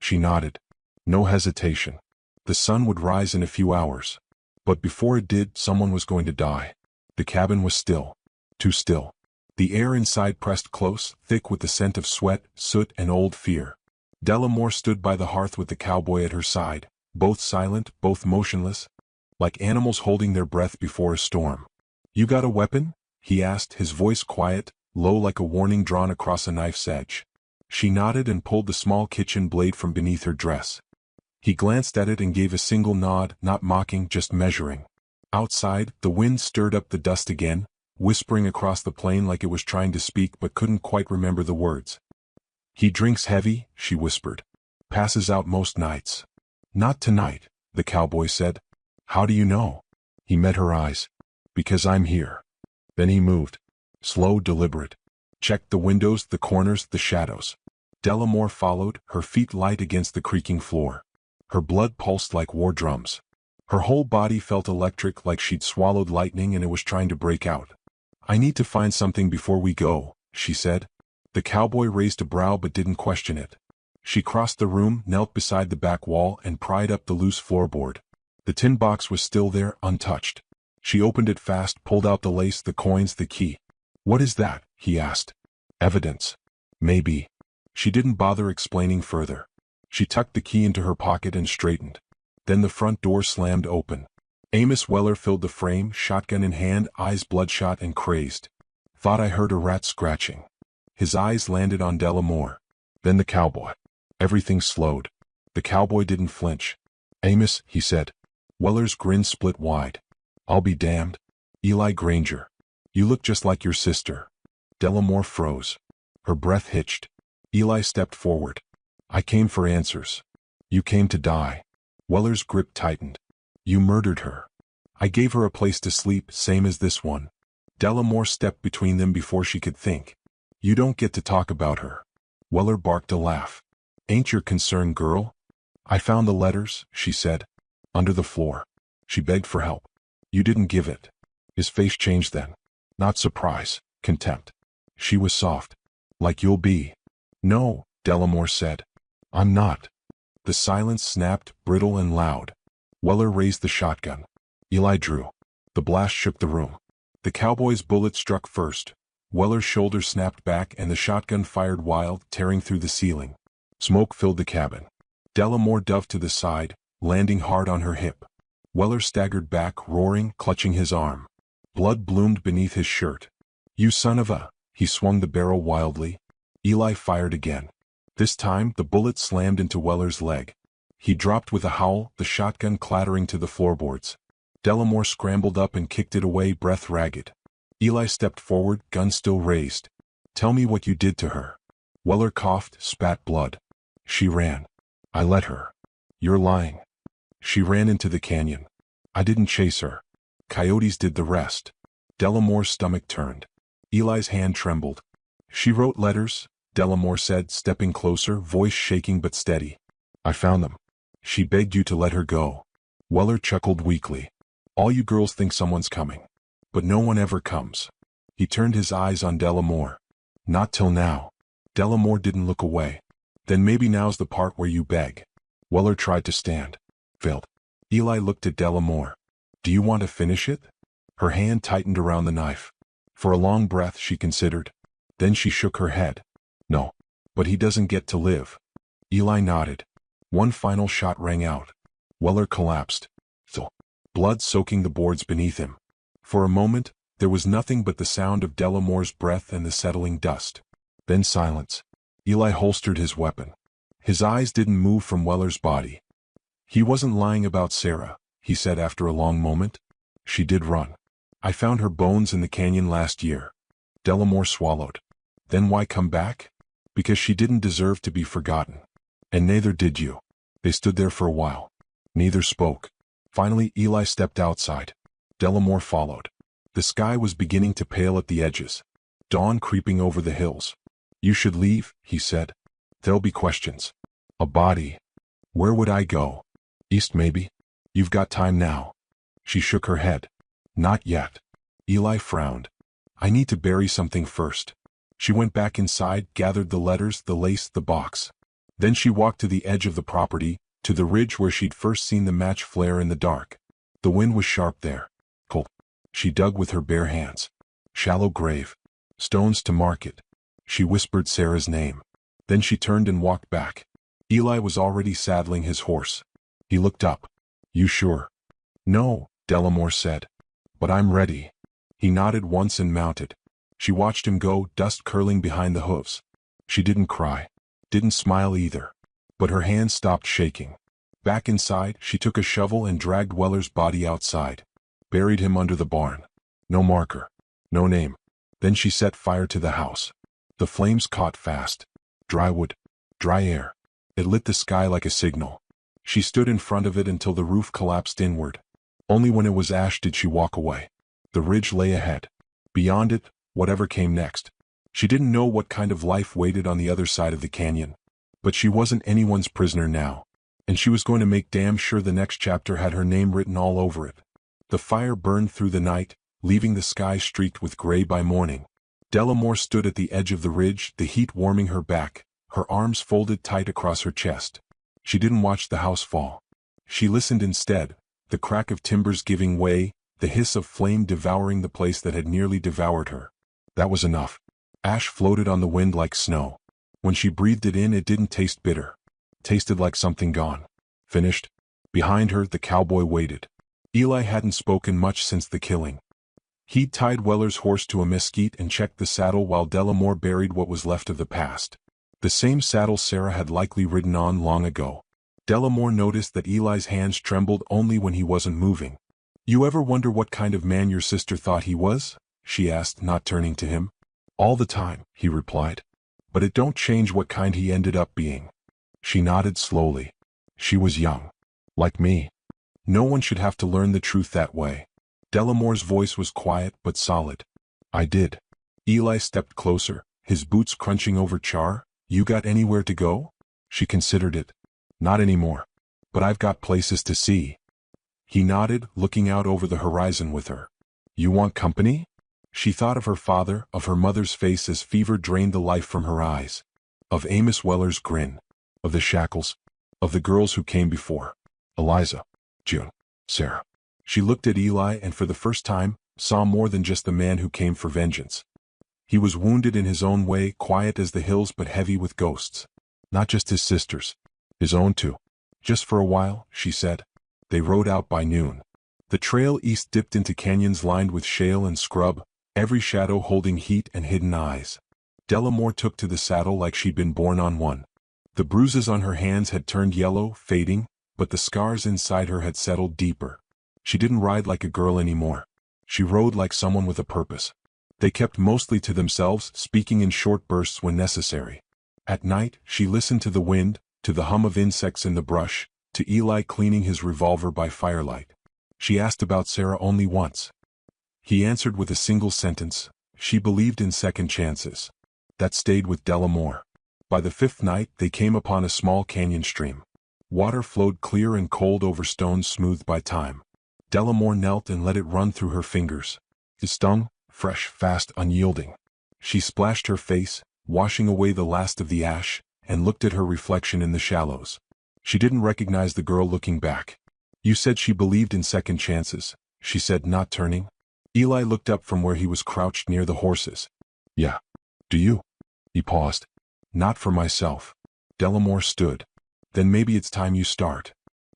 She nodded. No hesitation. The sun would rise in a few hours. But before it did, someone was going to die. The cabin was still. Too still. The air inside pressed close, thick with the scent of sweat, soot, and old fear. Della Moore stood by the hearth with the cowboy at her side, both silent, both motionless, like animals holding their breath before a storm. You got a weapon? He asked, his voice quiet, low like a warning drawn across a knife's edge. She nodded and pulled the small kitchen blade from beneath her dress. He glanced at it and gave a single nod, not mocking, just measuring. Outside, the wind stirred up the dust again, whispering across the plain like it was trying to speak but couldn't quite remember the words. He drinks heavy, she whispered. Passes out most nights. Not tonight, the cowboy said. How do you know? He met her eyes. Because I'm here. Then he moved. Slow, deliberate. Checked the windows, the corners, the shadows. Delamore followed, her feet light against the creaking floor. Her blood pulsed like war drums. Her whole body felt electric, like she'd swallowed lightning and it was trying to break out. I need to find something before we go, she said. The cowboy raised a brow but didn't question it. She crossed the room, knelt beside the back wall, and pried up the loose floorboard. The tin box was still there, untouched. She opened it fast, pulled out the lace, the coins, the key. What is that? He asked. Evidence. Maybe. She didn't bother explaining further. She tucked the key into her pocket and straightened. Then the front door slammed open. Amos Weller filled the frame, shotgun in hand, eyes bloodshot and crazed. Thought I heard a rat scratching. His eyes landed on Delamore. Then the cowboy. Everything slowed. The cowboy didn't flinch. Amos, he said. Weller's grin split wide. I'll be damned. Eli Granger. You look just like your sister. Delamore froze. Her breath hitched. Eli stepped forward. I came for answers. You came to die. Weller's grip tightened. You murdered her. I gave her a place to sleep, same as this one. Delamore stepped between them before she could think. You don't get to talk about her. Weller barked a laugh. Ain't your concern, girl? I found the letters, she said. Under the floor. She begged for help. You didn't give it. His face changed then. Not surprise, contempt. She was soft. Like you'll be. No, Delamore said. I'm not. The silence snapped, brittle and loud. Weller raised the shotgun. Eli drew. The blast shook the room. The cowboy's bullet struck first. Weller's shoulder snapped back and the shotgun fired wild, tearing through the ceiling. Smoke filled the cabin. Delamore dove to the side, landing hard on her hip. Weller staggered back, roaring, clutching his arm. Blood bloomed beneath his shirt. You son of a... He swung the barrel wildly. Eli fired again. This time, the bullet slammed into Weller's leg. He dropped with a howl, the shotgun clattering to the floorboards. Delamore scrambled up and kicked it away, breath ragged. Eli stepped forward, gun still raised. Tell me what you did to her. Weller coughed, spat blood. She ran. I let her. You're lying. She ran into the canyon. I didn't chase her. Coyotes did the rest. Delamore's stomach turned. Eli's hand trembled. She wrote letters, Delamore said, stepping closer, voice shaking but steady. I found them. She begged you to let her go. Weller chuckled weakly. All you girls think someone's coming. But no one ever comes. He turned his eyes on Delamore. Not till now. Delamore didn't look away. Then maybe now's the part where you beg. Weller tried to stand. Failed. Eli looked at Delamore. Do you want to finish it? Her hand tightened around the knife. For a long breath she considered. Then she shook her head. No. But he doesn't get to live. Eli nodded. One final shot rang out. Weller collapsed. Blood soaking the boards beneath him. For a moment, there was nothing but the sound of Delamore's breath and the settling dust. Then silence. Eli holstered his weapon. His eyes didn't move from Weller's body. He wasn't lying about Sarah, he said after a long moment. She did run. I found her bones in the canyon last year. Delamore swallowed. Then why come back? Because she didn't deserve to be forgotten. And neither did you. They stood there for a while. Neither spoke. Finally, Eli stepped outside. Delamore followed. The sky was beginning to pale at the edges. Dawn creeping over the hills. You should leave, he said. There'll be questions. A body. Where would I go? East maybe? You've got time now. She shook her head. Not yet. Eli frowned. I need to bury something first. She went back inside, gathered the letters, the lace, the box. Then she walked to the edge of the property, to the ridge where she'd first seen the match flare in the dark. The wind was sharp there. Cold. She dug with her bare hands. Shallow grave. Stones to mark it. She whispered Sarah's name. Then she turned and walked back. Eli was already saddling his horse. He looked up. You sure? No, Delamore said. But I'm ready. He nodded once and mounted. She watched him go, dust curling behind the hooves. She didn't cry. Didn't smile either. But her hands stopped shaking. Back inside, she took a shovel and dragged Weller's body outside. Buried him under the barn. No marker. No name. Then she set fire to the house. The flames caught fast. Dry wood. Dry air. It lit the sky like a signal. She stood in front of it until the roof collapsed inward. Only when it was ash did she walk away. The ridge lay ahead. Beyond it, whatever came next. She didn't know what kind of life waited on the other side of the canyon. But she wasn't anyone's prisoner now. And she was going to make damn sure the next chapter had her name written all over it. The fire burned through the night, leaving the sky streaked with gray by morning. Delamore stood at the edge of the ridge, the heat warming her back, her arms folded tight across her chest. She didn't watch the house fall. She listened instead, the crack of timbers giving way, the hiss of flame devouring the place that had nearly devoured her. That was enough. Ash floated on the wind like snow. When she breathed it in, it didn't taste bitter. It tasted like something gone. Finished. Behind her, the cowboy waited. Eli hadn't spoken much since the killing. He'd tied Weller's horse to a mesquite and checked the saddle while Delamore buried what was left of the past. The same saddle Sarah had likely ridden on long ago. Delamore noticed that Eli's hands trembled only when he wasn't moving. "You ever wonder what kind of man your sister thought he was?" she asked, not turning to him. "All the time," he replied. "But it don't change what kind he ended up being." She nodded slowly. She was young. Like me. No one should have to learn the truth that way. Delamore's voice was quiet but solid. "I did." Eli stepped closer, his boots crunching over char. "You got anywhere to go?" She considered it. "Not anymore. But I've got places to see." He nodded, looking out over the horizon with her. "You want company?" She thought of her father, of her mother's face as fever drained the life from her eyes. Of Amos Weller's grin. Of the shackles. Of the girls who came before. Eliza. June. Sarah. She looked at Eli and for the first time, saw more than just the man who came for vengeance. He was wounded in his own way, quiet as the hills but heavy with ghosts. Not just his sister's. His own too. "Just for a while," she said. They rode out by noon. The trail east dipped into canyons lined with shale and scrub, every shadow holding heat and hidden eyes. Delamore took to the saddle like she'd been born on one. The bruises on her hands had turned yellow, fading, but the scars inside her had settled deeper. She didn't ride like a girl anymore. She rode like someone with a purpose. They kept mostly to themselves, speaking in short bursts when necessary. At night, she listened to the wind, to the hum of insects in the brush, to Eli cleaning his revolver by firelight. She asked about Sarah only once. He answered with a single sentence. She believed in second chances. That stayed with Delamore. By the fifth night, they came upon a small canyon stream. Water flowed clear and cold over stones smoothed by time. Delamore knelt and let it run through her fingers. It stung, fresh, fast, unyielding. She splashed her face, washing away the last of the ash, and looked at her reflection in the shallows. She didn't recognize the girl looking back. "You said she believed in second chances," she said, not turning. Eli looked up from where he was crouched near the horses. "Yeah. Do you?" He paused. "Not for myself." Delamore stood. "Then maybe it's time you start."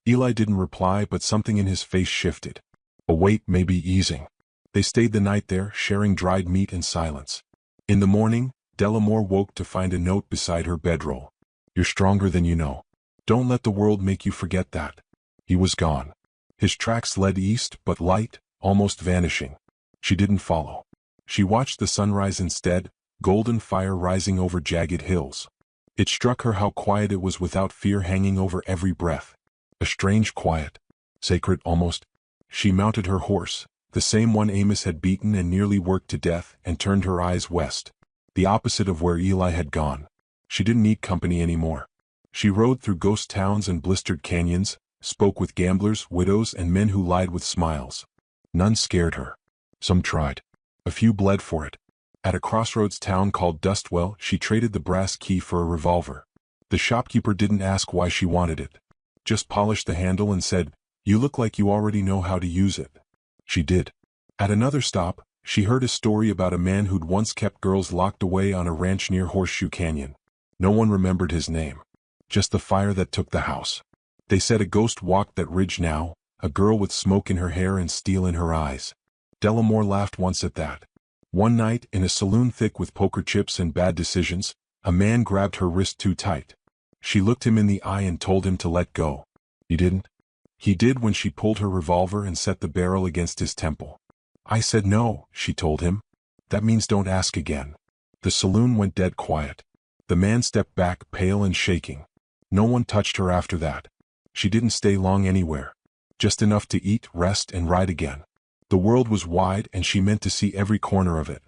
Eli didn't reply, but something in his face shifted. A weight may be easing. They stayed the night there, sharing dried meat and silence. In the morning, Delamore woke to find a note beside her bedroll. "You're stronger than you know. Don't let the world make you forget that." He was gone. His tracks led east, but light, almost vanishing. She didn't follow. She watched the sunrise instead, golden fire rising over jagged hills. It struck her how quiet it was without fear hanging over every breath. A strange quiet. Sacred almost. She mounted her horse, the same one Amos had beaten and nearly worked to death, and turned her eyes west. The opposite of where Eli had gone. She didn't need company anymore. She rode through ghost towns and blistered canyons, spoke with gamblers, widows, and men who lied with smiles. None scared her. Some tried. A few bled for it. At a crossroads town called Dustwell, she traded the brass key for a revolver. The shopkeeper didn't ask why she wanted it. Just polished the handle and said, "You look like you already know how to use it." She did. At another stop, she heard a story about a man who'd once kept girls locked away on a ranch near Horseshoe Canyon. No one remembered his name. Just the fire that took the house. They said a ghost walked that ridge now, a girl with smoke in her hair and steel in her eyes. Delamore laughed once at that. One night, in a saloon thick with poker chips and bad decisions, a man grabbed her wrist too tight. She looked him in the eye and told him to let go. He didn't. He did when she pulled her revolver and set the barrel against his temple. "I said no," she told him. "That means don't ask again." The saloon went dead quiet. The man stepped back, pale and shaking. No one touched her after that. She didn't stay long anywhere. Just enough to eat, rest, and ride again. The world was wide and she meant to see every corner of it.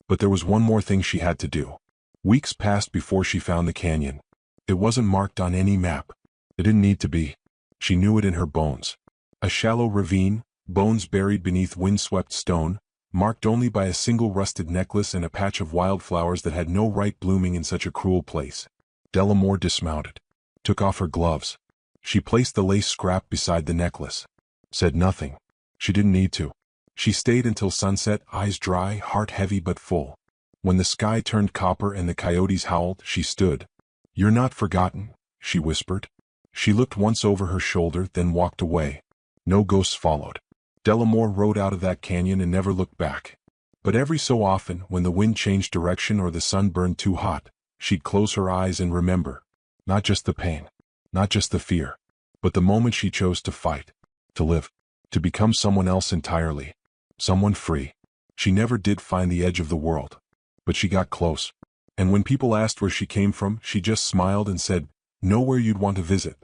But there was one more thing she had to do. Weeks passed before she found the canyon. It wasn't marked on any map. It didn't need to be. She knew it in her bones. A shallow ravine, bones buried beneath windswept stone, marked only by a single rusted necklace and a patch of wildflowers that had no right blooming in such a cruel place. Delamore dismounted. Took off her gloves. She placed the lace scrap beside the necklace. Said nothing. She didn't need to. She stayed until sunset, eyes dry, heart heavy but full. When the sky turned copper and the coyotes howled, she stood. "You're not forgotten," she whispered. She looked once over her shoulder, then walked away. No ghosts followed. Delamore rode out of that canyon and never looked back. But every so often, when the wind changed direction or the sun burned too hot, she'd close her eyes and remember. Not just the pain, not just the fear, but the moment she chose to fight, to live, to become someone else entirely, someone free. She never did find the edge of the world, but she got close. And when people asked where she came from, she just smiled and said, "Nowhere you'd want to visit."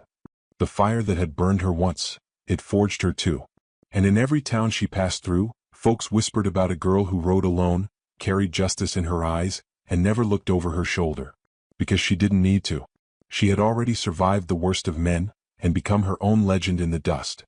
The fire that had burned her once, it forged her too. And in every town she passed through, folks whispered about a girl who rode alone, carried justice in her eyes, and never looked over her shoulder. Because she didn't need to. She had already survived the worst of men, and become her own legend in the dust.